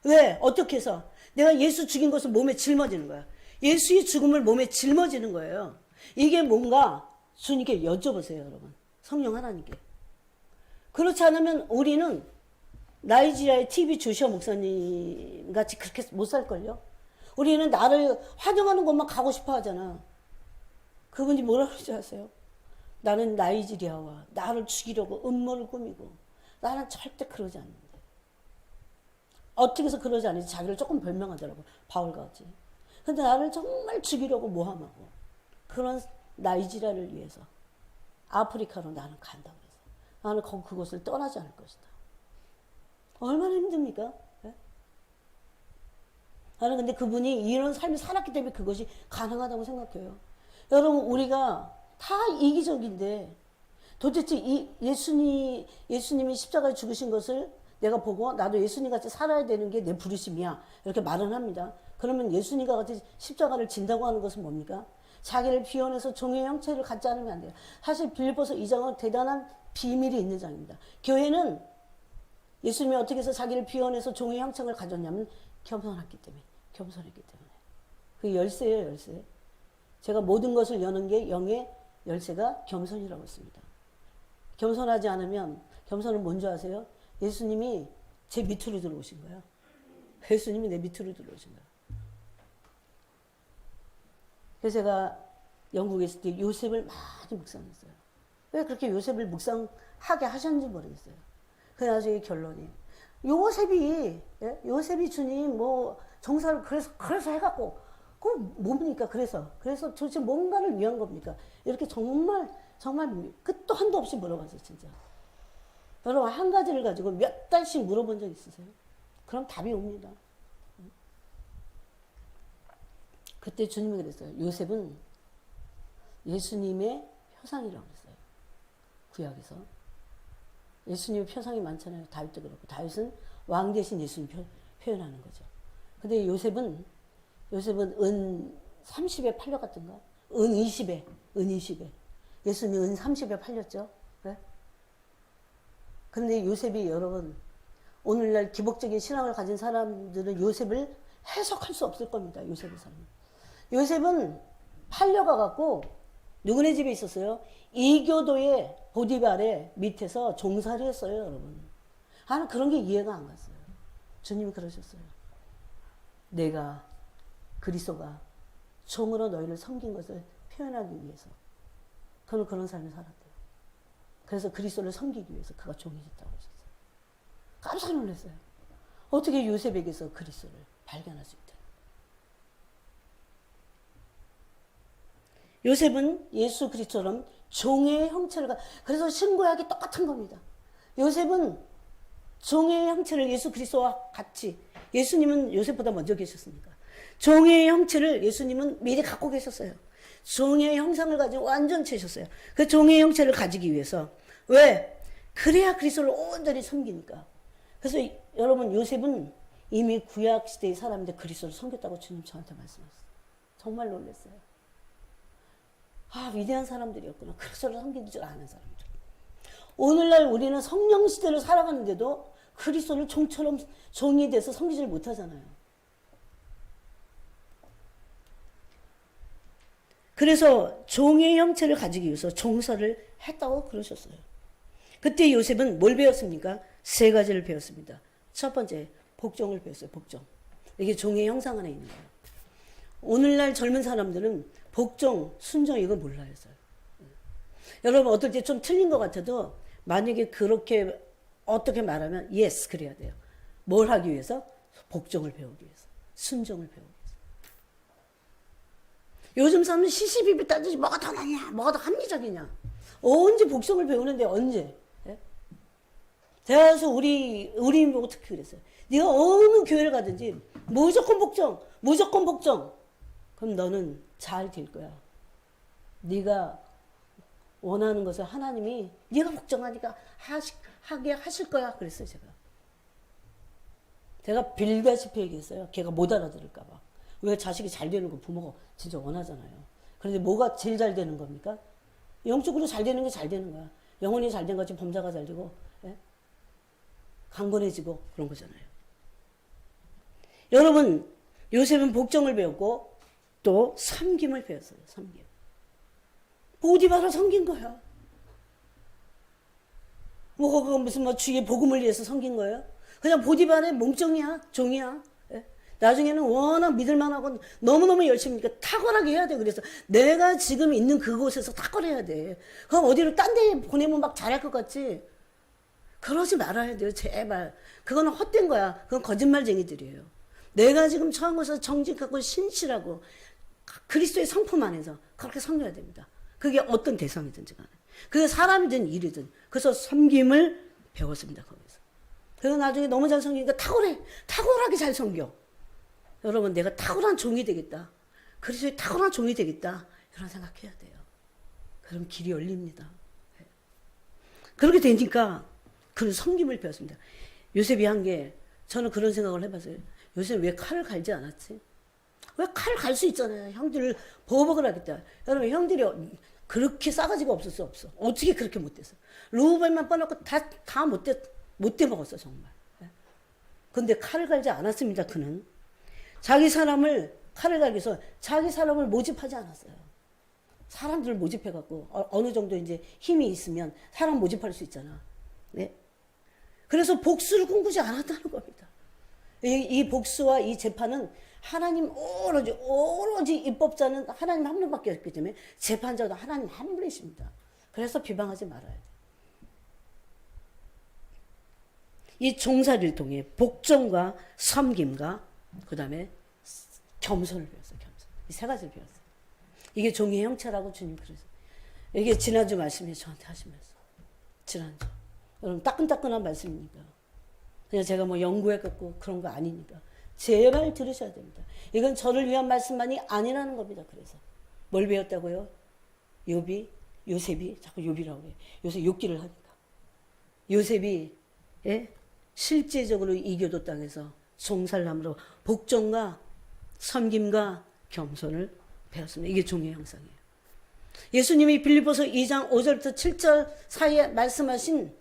왜? 어떻게 해서? 내가 예수 죽인 것을 몸에 짊어지는 거야. 예수의 죽음을 몸에 짊어지는 거예요. 이게 뭔가 주님께 여쭤보세요, 여러분. 성령 하나님께. 그렇지 않으면 우리는 나이지리아의 TV 조시아 목사님 같이 그렇게 못 살걸요? 우리는 나를 환영하는 곳만 가고 싶어 하잖아. 그분이 뭐라 그러지 아세요? 나는 나이지리아와 나를 죽이려고 음모를 꾸미고 나는 절대 그러지 않는데. 어떻게 해서 그러지 않는지 자기를 조금 변명하더라고. 바울같이. 근데 나를 정말 죽이려고 모함하고 그런 나이지리아를 위해서 아프리카로 나는 간다고 그래서 나는 그곳을 떠나지 않을 것이다. 얼마나 힘듭니까? 네? 나는 근데 그분이 이런 삶을 살았기 때문에 그것이 가능하다고 생각해요. 여러분 우리가 다 이기적인데 도대체 예수님이 십자가에 죽으신 것을 내가 보고 나도 예수님 같이 살아야 되는 게 내 부르심이야 이렇게 말은 합니다. 그러면 예수님과 같이 십자가를 진다고 하는 것은 뭡니까? 자기를 비워내서 종의 형체를 갖지 않으면 안 돼요. 사실 빌립보서 2장은 대단한 비밀이 있는 장입니다. 교회는 예수님이 어떻게 해서 자기를 비워내서 종의 형체를 가졌냐면 겸손했기 때문에. 그 열쇠예요, 열쇠. 제가 모든 것을 여는 게 영의 열쇠가 겸손이라고 했습니다. 겸손하지 않으면 겸손은 뭔지 아세요? 예수님이 제 밑으로 들어오신 거예요. 예수님이 내 밑으로 들어오신 거예요. 그래서 제가 영국에 있을 때 요셉을 많이 묵상했어요. 왜 그렇게 요셉을 묵상하게 하셨는지 모르겠어요. 그래서 나중에 결론이 요셉이 주님 정사를 그래서 해갖고 그 뭡니까? 그래서 도대체 뭔가를 위한 겁니까? 이렇게 정말 끝도 한도 없이 물어봤어요, 진짜. 여러분 한 가지를 가지고 몇 달씩 물어본 적 있으세요? 그럼 답이 옵니다. 그때 주님이 그랬어요. 요셉은 예수님의 표상이라고 그랬어요. 구약에서. 예수님의 표상이 많잖아요. 다윗도 그렇고. 다윗은 왕 대신 예수님 표현하는 거죠. 근데 요셉은 은 30에 팔려갔던가? 은 20에. 예수님 은 30에 팔렸죠. 네? 그런데 요셉이 여러분, 오늘날 기복적인 신앙을 가진 사람들은 요셉을 해석할 수 없을 겁니다. 요셉의 삶은. 요셉은 팔려가갖고 누구네 집에 있었어요? 이교도의 보디발의 밑에서 종살이 했어요, 여러분. 나는 그런 게 이해가 안 갔어요. 주님이 그러셨어요. 내가 그리스도가 종으로 너희를 섬긴 것을 표현하기 위해서 그는 그런 삶을 살았대요. 그래서 그리스도를 섬기기 위해서 그가 종이 됐다고 하셨어요. 깜짝 놀랐어요. 어떻게 요셉에게서 그리스도를 발견할 수 있다. 요셉은 예수 그리스도처럼 종의 형체를 그래서 신구약이 똑같은 겁니다. 요셉은 종의 형체를 예수 그리스도와 같이, 예수님은 요셉보다 먼저 계셨습니까? 종의 형체를 예수님은 미리 갖고 계셨어요. 종의 형상을 가지고 완전체셨어요. 그 종의 형체를 가지기 위해서. 왜? 그래야 그리스도를 온전히 섬기니까. 그래서 여러분, 요셉은 이미 구약 시대의 사람인데 그리스도를 섬겼다고 주님 저한테 말씀하셨어요. 정말 놀랐어요. 아, 위대한 사람들이었구나. 그리스도를 섬기는 줄 아는 사람들. 오늘날 우리는 성령 시대를 살아가는데도 그리스도를 종처럼 종이 돼서 섬기지를 못하잖아요. 그래서 종의 형체를 가지기 위해서 종사를 했다고 그러셨어요. 그때 요셉은 뭘 배웠습니까? 세 가지를 배웠습니다. 첫 번째, 복종을 배웠어요. 복종. 이게 종의 형상 안에 있는 거예요. 오늘날 젊은 사람들은 복종, 순종 이거 몰라요. 여러분 어떨 때 좀 틀린 것 같아도 만약에 그렇게 어떻게 말하면 yes 그래야 돼요. 뭘 하기 위해서? 복종을 배우기 위해서. 순종을 배우기 위해서. 요즘 사람은 시시비비 따지지 뭐가 더 낫냐, 뭐가 더 합리적이냐. 언제 복종을 배우는데 언제? 예? 그래서 우리 보고 특히 그랬어요. 네가 어느 교회를 가든지 무조건 복종, 무조건 복종. 그럼 너는 잘 될 거야. 네가 원하는 것을 하나님이 네가 복종하니까 하게 하실 거야. 그랬어요, 제가 빌다시피 얘기했어요. 걔가 못 알아들을까 봐. 왜 자식이 잘 되는 거 부모가 진짜 원하잖아요. 그런데 뭐가 제일 잘 되는 겁니까? 영적으로 잘 되는 게 잘 되는 거야. 영혼이 잘 된 거지 범사가 잘 되고, 예? 강건해지고 그런 거잖아요. 여러분, 요셉은 복종을 배웠고 또 섬김을 배웠어요. 섬김. 보디바를 섬긴 거야. 그거 무슨 주의 복음을 위해서 섬긴 거예요? 그냥 보디바의 몸종이야, 종이야. 예? 나중에는 워낙 믿을만하고 너무너무 열심히니까 탁월하게 해야 돼. 그래서 내가 지금 있는 그곳에서 탁월해야 돼. 그럼 어디로 딴 데 보내면 막 잘할 것 같지? 그러지 말아야 돼요, 제발. 그거는 헛된 거야. 그건 거짓말쟁이들이에요. 내가 지금 처한 곳에서 정직하고 신실하고 그리스도의 성품 안에서 그렇게 섬겨야 됩니다. 그게 어떤 대상이든지 간에. 그게 사람이든 일이든. 그래서 섬김을 배웠습니다, 거기서. 그래서 나중에 너무 잘 섬기니까 탁월하게 잘 섬겨. 여러분, 내가 탁월한 종이 되겠다. 그리스도의 탁월한 종이 되겠다. 이런 생각해야 돼요. 그럼 길이 열립니다. 그렇게 되니까 그런 섬김을 배웠습니다. 요셉이 한 게, 저는 그런 생각을 해봤어요. 요셉 왜 칼을 갈지 않았지? 왜 칼을 갈 수 있잖아요. 형들을 보복을 하겠다. 여러분, 형들이 그렇게 싸가지가 없었어, 없어. 어떻게 그렇게 못됐어? 루벤만 빼놓고 다 못돼 먹었어, 정말. 근데 칼을 갈지 않았습니다, 그는. 자기 사람을, 칼을 갈기 위해서 자기 사람을 모집하지 않았어요. 사람들을 모집해갖고, 어느 정도 이제 힘이 있으면 사람 모집할 수 있잖아. 네? 그래서 복수를 꿈꾸지 않았다는 겁니다. 이 복수와 이 재판은 하나님 오로지 입법자는 하나님 한 분밖에 없기 때문에 재판자도 하나님 한 분이십니다. 그래서 비방하지 말아야 돼. 이 종살이를 통해 복종과 섬김과 그 다음에 겸손을 배웠어요. 겸손. 이 세 가지를 배웠어요. 이게 종의 형체라고 주님 그러세요. 이게 지난주 말씀에 저한테 하시면서. 지난주. 여러분 따끈따끈한 말씀이니까. 그냥 제가 뭐 연구해갖고 그런 거 아니니까. 제발 들으셔야 됩니다. 이건 저를 위한 말씀만이 아니라는 겁니다. 그래서 뭘 배웠다고요? 요셉이 자꾸 욥이라고 해요. 요새 욥기를 하니까. 요셉이 실제적으로 이교도 땅에서 종살남으로 복종과 섬김과 겸손을 배웠습니다. 이게 종의 형상이에요. 예수님이 빌립보서 2장 5절부터 7절 사이에 말씀하신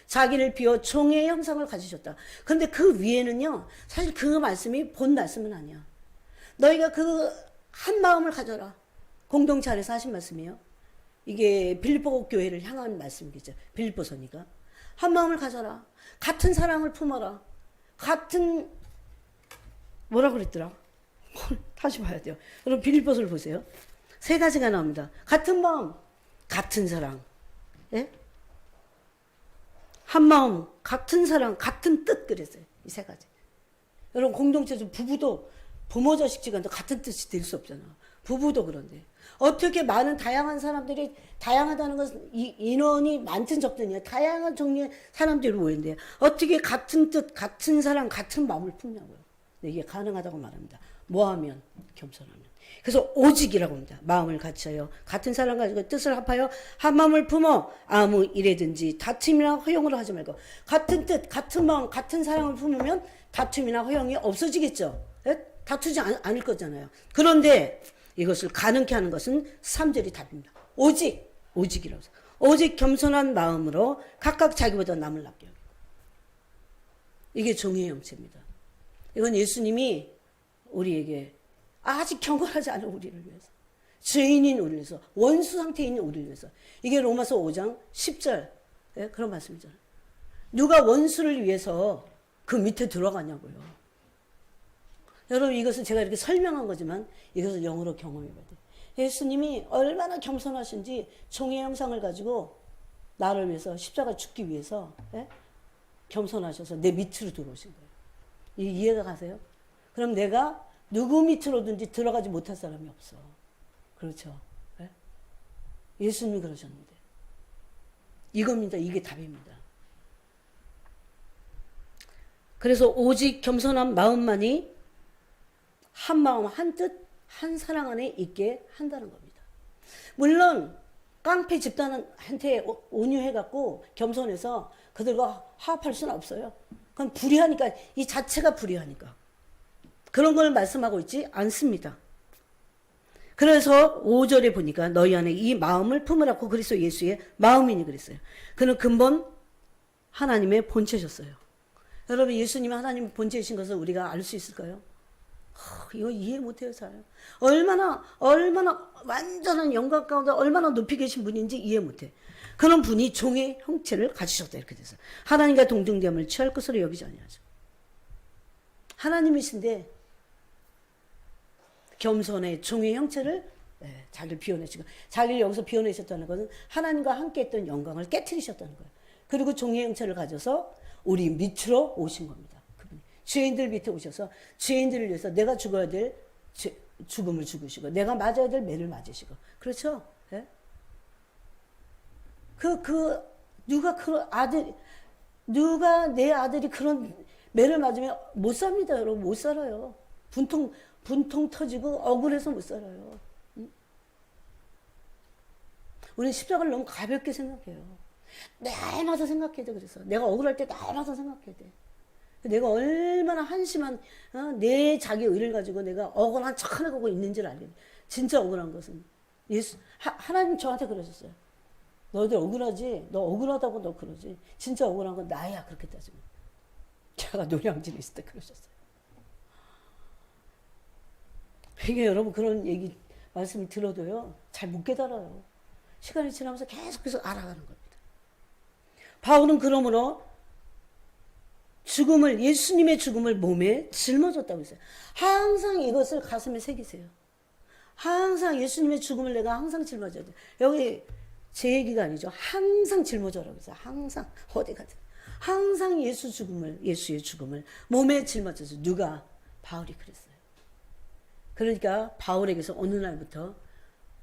자기를 비워 종의 형상을 가지셨다. 그런데 그 위에는요, 사실 그 말씀이 본 말씀은 아니야. 너희가 그 한 마음을 가져라. 공동체 안에서 하신 말씀이에요. 이게 빌립보 교회를 향한 말씀이겠죠. 빌립보서니까. 한 마음을 가져라. 같은 사랑을 품어라. 같은 뭐라 그랬더라? 다시 봐야 돼요. 여러분 빌립보서를 보세요. 세 가지가 나옵니다. 같은 마음, 같은 사랑. 예? 한 마음, 같은 사랑, 같은 뜻 그랬어요. 이 세 가지. 여러분 공동체에서 부부도 부모 자식 지간도 같은 뜻이 될 수 없잖아. 부부도 그런데 어떻게 많은 다양한 사람들이 다양하다는 것은 인원이 많든 적든요. 다양한 종류의 사람들이 모였는데 어떻게 같은 뜻, 같은 사랑, 같은 마음을 품냐고요. 이게 가능하다고 말합니다. 뭐하면? 겸손하면. 그래서 오직이라고 합니다. 마음을 같이하여 같은 사람 가지고 뜻을 합하여 한 마음을 품어 아무 일에든지 다툼이나 허용을 하지 말고 같은 뜻, 같은 마음, 같은 사랑을 품으면 다툼이나 허용이 없어지겠죠. 예? 다투지 않을 거잖아요. 그런데 이것을 가능케 하는 것은 3절이 답입니다. 오직이라고 해서 오직 겸손한 마음으로 각각 자기보다 남을 낫게 여기고 이게 종의 형체입니다. 이건 예수님이 우리에게 아직 경건하지 않은 우리를 위해서 죄인인 우리를 위해서 원수 상태에 있는 우리를 위해서 이게 로마서 5장 10절 예? 그런 말씀이잖아요. 누가 원수를 위해서 그 밑에 들어가냐고요. 여러분 이것은 제가 이렇게 설명한 거지만 이것을 영으로 경험해봐야 돼요. 예수님이 얼마나 겸손하신지 종의 형상을 가지고 나를 위해서 십자가 죽기 위해서 예? 겸손하셔서 내 밑으로 들어오신 거예요. 이해가 가세요? 그럼 내가 누구 밑으로든지 들어가지 못할 사람이 없어. 그렇죠? 예? 예수님이 그러셨는데 이겁니다. 이게 답입니다. 그래서 오직 겸손한 마음만이 한 마음, 한 뜻, 한 사랑 안에 있게 한다는 겁니다. 물론 깡패 집단한테 온유해갖고 겸손해서 그들과 화합할 수는 없어요. 그건 불의하니까, 이 자체가 불의하니까. 그런 걸 말씀하고 있지 않습니다. 그래서 5절에 보니까 너희 안에 이 마음을 품으라고 그리스도 예수의 마음이니 그랬어요. 그는 근본 하나님의 본체셨어요. 여러분 예수님이 하나님의 본체이신 것을 우리가 알 수 있을까요? 이거 이해 못해요, 잘. 얼마나 완전한 영광 가운데 얼마나 높이 계신 분인지 이해 못해. 그런 분이 종의 형체를 가지셨다 이렇게 돼서 하나님과 동등됨을 취할 것으로 여기지 아니하죠. 하나님이신데 겸손의 종의 형체를 자기를 비워내시고 자기를 여기서 비워내셨다는 것은 하나님과 함께 했던 영광을 깨트리셨다는 거예요. 그리고 종의 형체를 가져서 우리 밑으로 오신 겁니다. 그분이 죄인들 밑에 오셔서 죄인들을 위해서 내가 죽어야 될 죽음을 죽으시고 내가 맞아야 될 매를 맞으시고 그렇죠? 예? 누가 내 아들이 그런 매를 맞으면 못 삽니다, 여러분. 못 살아요. 분통 터지고 억울해서 못 살아요. 응? 우리는 십자가를 너무 가볍게 생각해요. 날마다 생각해야 돼. 그래서 내가 억울할 때 날마다 생각해야 돼. 내가 얼마나 한심한 내 자기 의를 가지고 내가 억울한 척하고 있는지를 알게 돼. 진짜 억울한 것은 하나님 저한테 그러셨어요. 너희들 억울하지? 너 억울하다고 너 그러지? 진짜 억울한 건 나야. 그렇게 따지면 제가 노량진에 있을 때 그러셨어요. 이게 여러분 그런 얘기 말씀을 들어도요 잘 못 깨달아요. 시간이 지나면서 계속해서 알아가는 겁니다. 바울은 그러므로 예수님의 죽음을 몸에 짊어졌다고 했어요. 항상 이것을 가슴에 새기세요. 항상 예수님의 죽음을 내가 항상 짊어져야 돼. 여기 제 얘기가 아니죠. 항상 짊어져라고 했어요. 항상 어디 가든 항상 예수의 죽음을 몸에 짊어져서 누가? 바울이 그랬어요. 그러니까 바울에게서 어느 날부터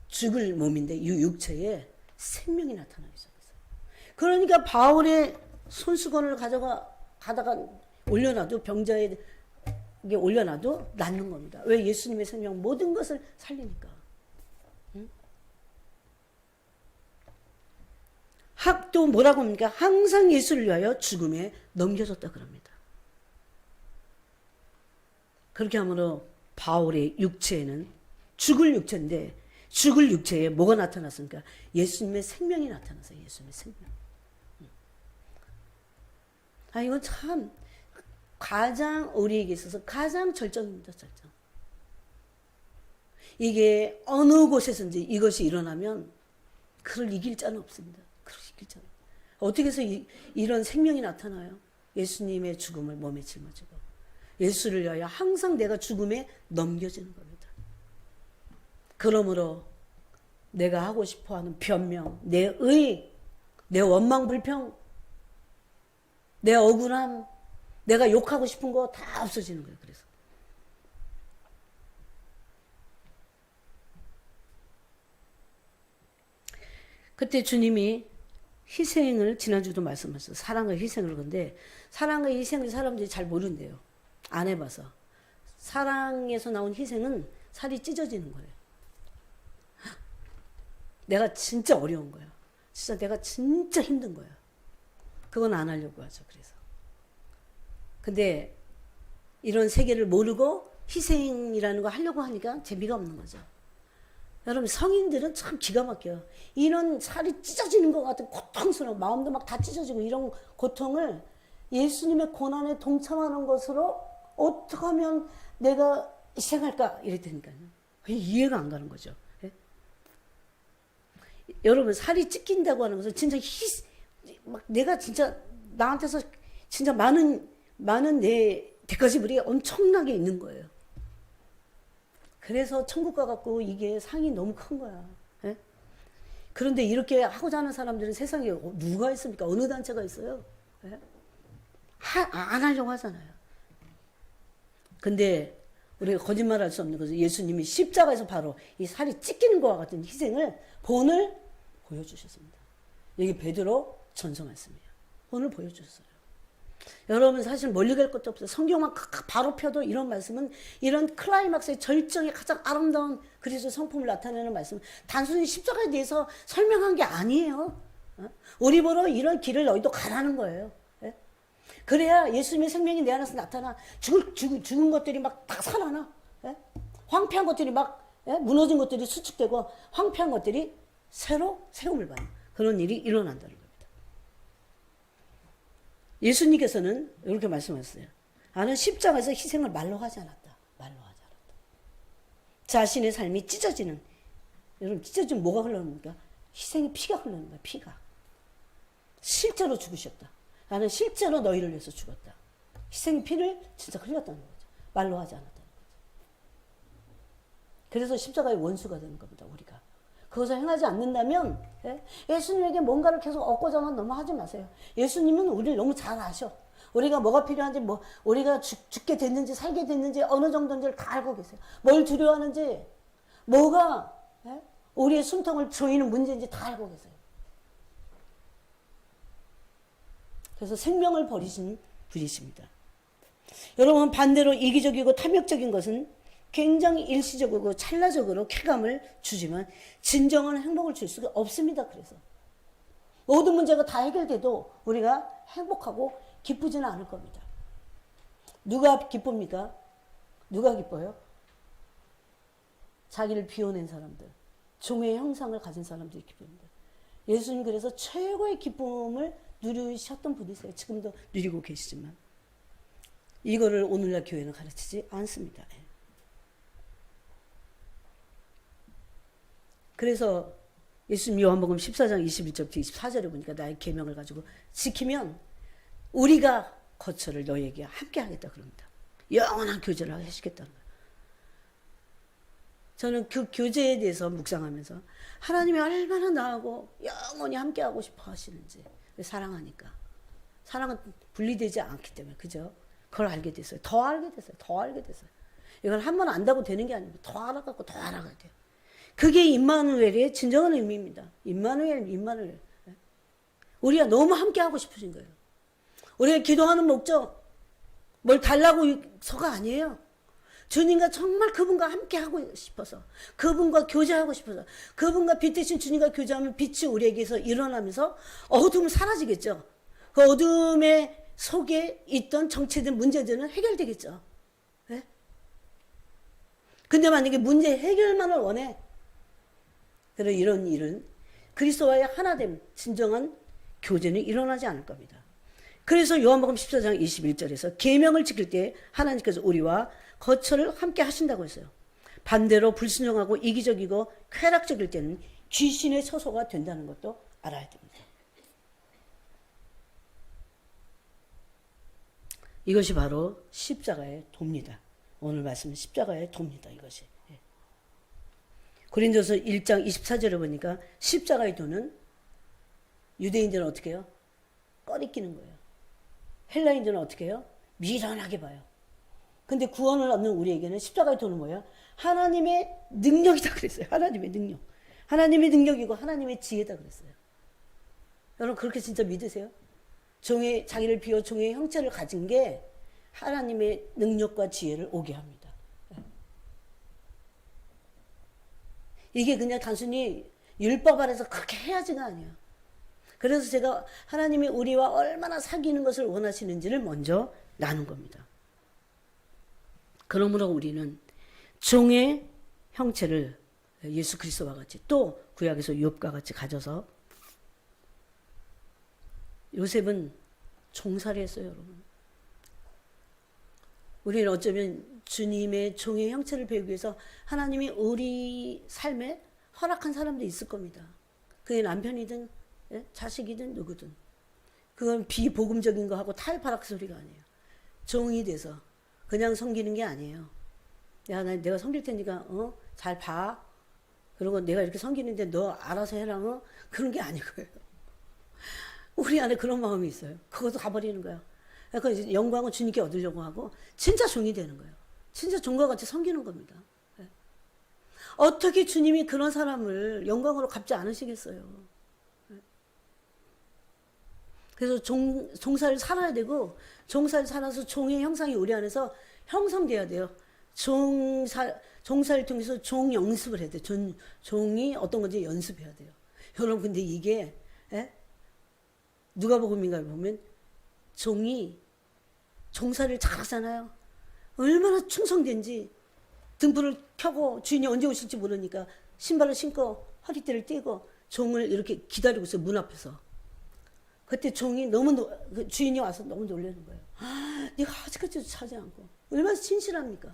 죽을 몸인데 이 육체에 생명이 나타나기 시작했어요. 그러니까 바울의 손수건을 가다가 올려놔도 병자에게 올려놔도 낫는 겁니다. 왜? 예수님의 생명 모든 것을 살리니까. 응? 학도 뭐라고 합니까? 항상 예수를 위하여 죽음에 넘겨졌다 그럽니다. 그렇게 함으로 바울의 육체에는 죽을 육체인데 죽을 육체에 뭐가 나타났습니까? 예수님의 생명이 나타났어요. 예수님의 생명. 이건 참 가장 우리에게 있어서 가장 절정입니다. 절정. 이게 어느 곳에서든지 이것이 일어나면 그를 이길 자는 없습니다. 그를 이길 자는. 어떻게 해서 이런 생명이 나타나요? 예수님의 죽음을 몸에 짊어지고 예수를 위하여 항상 내가 죽음에 넘겨지는 겁니다. 그러므로 내가 하고 싶어하는 변명, 내 의, 내 원망 불평, 내 억울함, 내가 욕하고 싶은 거 다 없어지는 거예요. 그래서 그때 주님이 희생을 지난주도 말씀하셨어요. 사랑과 희생을. 근데 사랑과 희생을 사람들이 잘 모른대요. 안 해봐서. 사랑에서 나온 희생은 살이 찢어지는 거예요. 내가 진짜 어려운 거야. 진짜 내가 진짜 힘든 거야. 그건 안 하려고 하죠. 그래서. 근데 이런 세계를 모르고 희생이라는 거 하려고 하니까 재미가 없는 거죠. 여러분 성인들은 참 기가 막혀요. 이런 살이 찢어지는 것 같은 고통스러운 마음도 막 다 찢어지고 이런 고통을 예수님의 고난에 동참하는 것으로 어떻게 하면 내가 희생할까 이랬다니까요. 이해가 안 가는 거죠. 예? 여러분 살이 찢긴다고 하는 것은 진짜 막 내가 진짜 나한테서 진짜 많은 내 대가지불이 엄청나게 있는 거예요. 그래서 천국 가갖고 이게 상이 너무 큰 거야. 예? 그런데 이렇게 하고자 하는 사람들은 세상에 누가 있습니까? 어느 단체가 있어요? 예? 안 하려고 하잖아요. 근데 우리가 거짓말할 수 없는 것은 예수님이 십자가에서 바로 이 살이 찢기는 것과 같은 희생을 본을 보여주셨습니다. 여기 베드로 전서 말씀이에요. 본을 보여주셨어요. 여러분 사실 멀리 갈 것도 없어요. 성경만 바로 펴도 이런 말씀은 이런 클라이막스의 절정의 가장 아름다운 그리스도 성품을 나타내는 말씀은 단순히 십자가에 대해서 설명한 게 아니에요. 우리 보러 이런 길을 너희도 가라는 거예요. 예? 그래야 예수님의 생명이 내 안에서 나타나 죽은 것들이 막 다 살아나. 예? 황폐한 것들이 막 무너진 것들이 수축되고 황폐한 것들이 새로 세움을 받는 그런 일이 일어난다는 거예요. 예수님께서는 이렇게 말씀하셨어요. 나는 십자가에서 희생을 말로 하지 않았다. 말로 하지 않았다. 자신의 삶이 찢어지는, 여러분 찢어지면 뭐가 흘러납니까? 희생의 피가 흘러는 거야. 피가. 실제로 죽으셨다. 나는 실제로 너희를 위해서 죽었다. 희생의 피를 진짜 흘렸다는 거죠. 말로 하지 않았다는 거죠. 그래서 십자가의 원수가 되는 겁니다. 우리가. 그것을 행하지 않는다면 예수님에게 뭔가를 계속 얻고자만 너무 하지 마세요. 예수님은 우리를 너무 잘 아셔. 우리가 뭐가 필요한지, 우리가 죽게 됐는지 살게 됐는지 어느 정도인지를 다 알고 계세요. 뭘 두려워하는지, 뭐가 우리의 숨통을 조이는 문제인지 다 알고 계세요. 그래서 생명을 버리신 분이십니다. 여러분 반대로 이기적이고 탐욕적인 것은 굉장히 일시적이고 찰나적으로 쾌감을 주지만 진정한 행복을 줄 수가 없습니다. 그래서 모든 문제가 다 해결돼도 우리가 행복하고 기쁘지는 않을 겁니다. 누가 기쁩니까? 누가 기뻐요? 자기를 비워낸 사람들, 종의 형상을 가진 사람들이 기쁩니다. 예수님 그래서 최고의 기쁨을 누리셨던 분이세요. 지금도 누리고 계시지만 이거를 오늘날 교회는 가르치지 않습니다. 그래서 예수님 요한복음 14장 21절부터 24절에 보니까 나의 계명을 가지고 지키면 우리가 거처를 너희에게 함께 하겠다 그럽니다. 영원한 교제를 하시겠다는 거예요. 저는 그 교제에 대해서 묵상하면서 하나님이 얼마나 나하고 영원히 함께 하고 싶어 하시는지 사랑하니까. 사랑은 분리되지 않기 때문에 그죠? 그걸 알게 됐어요. 더 알게 됐어요. 더 알게 됐어요. 이걸 한 번 안다고 되는 게 아닙니다. 더 알아갖고 더 알아가야 돼요. 그게 임마누엘의 진정한 의미입니다. 임마누엘. 우리가 너무 함께 하고 싶으신 거예요. 우리가 기도하는 목적, 뭘 달라고서가 아니에요. 주님과 정말 그분과 함께 하고 싶어서, 그분과 교제하고 싶어서, 그분과 빛 대신 주님과 교제하면 빛이 우리에게서 일어나면서 어둠은 사라지겠죠. 그 어둠의 속에 있던 정체된 문제들은 해결되겠죠. 네? 근데 만약에 문제 해결만을 원해, 그런 이런 일은 그리스도와의 하나됨, 진정한 교제는 일어나지 않을 겁니다. 그래서 요한복음 14장 21절에서 계명을 지킬 때 하나님께서 우리와 거처를 함께 하신다고 했어요. 반대로 불순종하고 이기적이고 쾌락적일 때는 귀신의 처소가 된다는 것도 알아야 됩니다. 이것이 바로 십자가의 도입니다. 오늘 말씀은 십자가의 도입니다. 이것이. 고린도서 1장 24절에 보니까 십자가의 도는 유대인들은 어떻게 해요? 꺼리끼는 거예요. 헬라인들은 어떻게 해요? 미련하게 봐요. 근데 구원을 얻는 우리에게는 십자가의 도는 뭐예요? 하나님의 능력이다 그랬어요. 하나님의 능력. 하나님의 능력이고 하나님의 지혜다 그랬어요. 여러분 그렇게 진짜 믿으세요? 종의 자기를 비워 종의 형체를 가진 게 하나님의 능력과 지혜를 오게 합니다. 이게 그냥 단순히 율법 아래서 그렇게 해야지가 아니에요. 그래서 제가 하나님이 우리와 얼마나 사귀는 것을 원하시는지를 먼저 나눈 겁니다. 그러므로 우리는 종의 형체를 예수 그리스도와 같이 또 구약에서 욥과 같이 가져서 요셉은 종살이 했어요, 여러분. 우리는 어쩌면 주님의 종의 형체를 배우기 위해서 하나님이 우리 삶에 허락한 사람도 있을 겁니다. 그게 남편이든 자식이든 누구든. 그건 비복음적인 거 하고 탈바락 소리가 아니에요. 종이 돼서 그냥 섬기는 게 아니에요. 야, 내가 섬길 테니까 잘 봐. 그리고 내가 이렇게 섬기는데 너 알아서 해라. 그런 게 아니고요. 우리 안에 그런 마음이 있어요. 그것도 가버리는 거야. 그러니까 영광은 주님께 얻으려고 하고 진짜 종이 되는 거예요. 진짜 종과 같이 섬기는 겁니다. 어떻게 주님이 그런 사람을 영광으로 갚지 않으시겠어요. 그래서 종사를 살아야 되고 종사를 살아서 종의 형상이 우리 안에서 형성돼야 돼요. 종사를 통해서 종 연습을 해야 돼요. 종이 어떤 건지 연습해야 돼요. 여러분 근데 이게 누가복음인가에 보면 종이 종사를 잘하잖아요. 얼마나 충성된지 등불을 켜고 주인이 언제 오실지 모르니까 신발을 신고 허리띠를 띠고 종을 이렇게 기다리고 있어요. 문 앞에서. 그때 종이 주인이 와서 너무 놀라는 거예요. 네가 아직까지도 자지 않고 얼마나 진실합니까?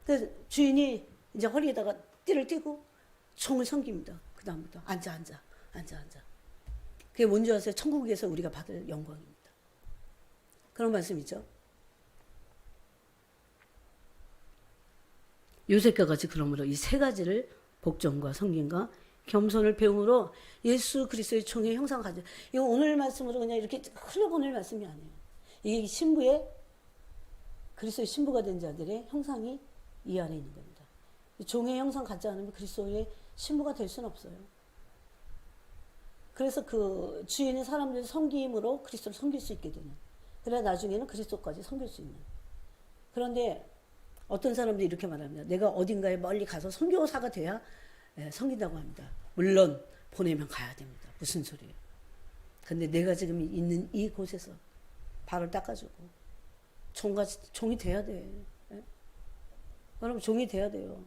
그래서 주인이 이제 허리에다가 띠를 띠고 종을 섬깁니다. 그 다음부터 앉아. 그게 뭔지 아세요? 천국에서 우리가 받을 영광입니다. 그런 말씀이죠. 요셉과 같이 그러므로 이 세 가지를 복종과 섬김과 겸손을 배움으로 예수 그리스도의 종의 형상을 가져. 이거 오늘 말씀으로 그냥 이렇게 흘려보낼 말씀이 아니에요. 이게 그리스도의 신부가 된 자들의 형상이 이 안에 있는 겁니다. 종의 형상 갖지 않으면 그리스도의 신부가 될 수는 없어요. 그래서 그 주인의 사람들의 섬김으로 그리스도를 섬길 수 있게 되는. 그래야 나중에는 그리스도까지 섬길 수 있는. 그런데 어떤 사람들이 이렇게 말합니다. 내가 어딘가에 멀리 가서 선교사가 돼야 섬긴다고 합니다. 물론 보내면 가야 됩니다. 무슨 소리예요. 근데 내가 지금 있는 이 곳에서 발을 닦아주고 종이 돼야 돼. 여러분 종이 돼야 돼요.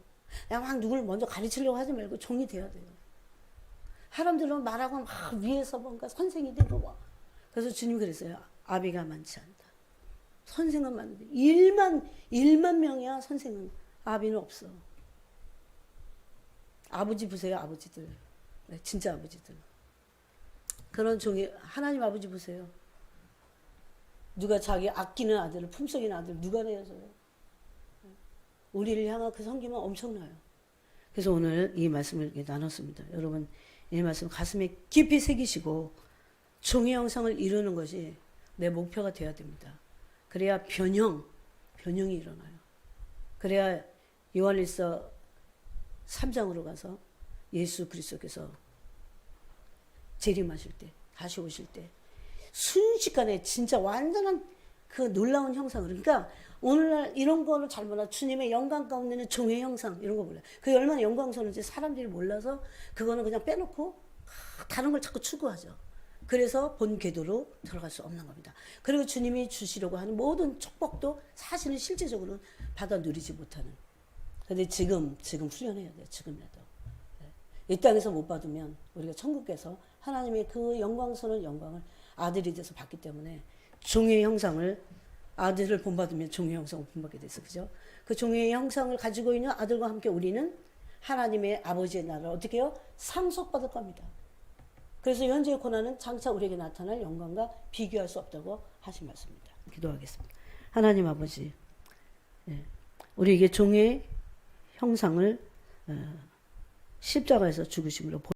그냥 막 누굴 먼저 가르치려고 하지 말고 종이 돼야 돼요. 사람들은 말하고 막 위에서 뭔가 선생이 되고 뭐. 그래서 주님 그랬어요. 아비가 많지 않다. 선생은 많은데 1만 명이야 선생은. 아비는 없어. 아버지 보세요. 아버지들. 진짜 아버지들. 그런 종이 하나님 아버지 보세요. 누가 자기 아끼는 아들을 품속인 아들 누가 내어줘요. 우리를 향한 그 섬김은 엄청나요. 그래서 오늘 이 말씀을 이렇게 나눴습니다. 여러분 이 말씀 가슴에 깊이 새기시고 종의 형상을 이루는 것이 내 목표가 되어야 됩니다. 그래야 변형이 일어나요. 그래야 요한일서 3장으로 가서 예수 그리스도께서 재림하실 때 다시 오실 때 순식간에 진짜 완전한 그 놀라운 형상을. 그러니까 오늘날 이런 거를 잘 몰라. 주님의 영광 가운데는 종의 형상 이런 거 몰라요. 그게 얼마나 영광스러운지 사람들이 몰라서 그거는 그냥 빼놓고 다른 걸 자꾸 추구하죠. 그래서 본 궤도로 들어갈 수 없는 겁니다. 그리고 주님이 주시려고 하는 모든 축복도 사실은 실제적으로 받아 누리지 못하는. 근데 지금 훈련해야 돼요. 지금이라도. 이 땅에서 못 받으면 우리가 천국에서 하나님의 그 영광스러운 영광을 아들이 돼서 받기 때문에 종의 형상을 아들을 본받으면 종의 형상을 본받게 돼서 그죠? 그 종의 형상을 가지고 있는 아들과 함께 우리는 하나님의 아버지의 나라를 어떻게 해요? 상속받을 겁니다. 그래서 현재의 고난은 장차 우리에게 나타날 영광과 비교할 수 없다고 하신 말씀입니다. 기도하겠습니다. 하나님 아버지, 우리에게 종의 형상을 십자가에서 죽으심으로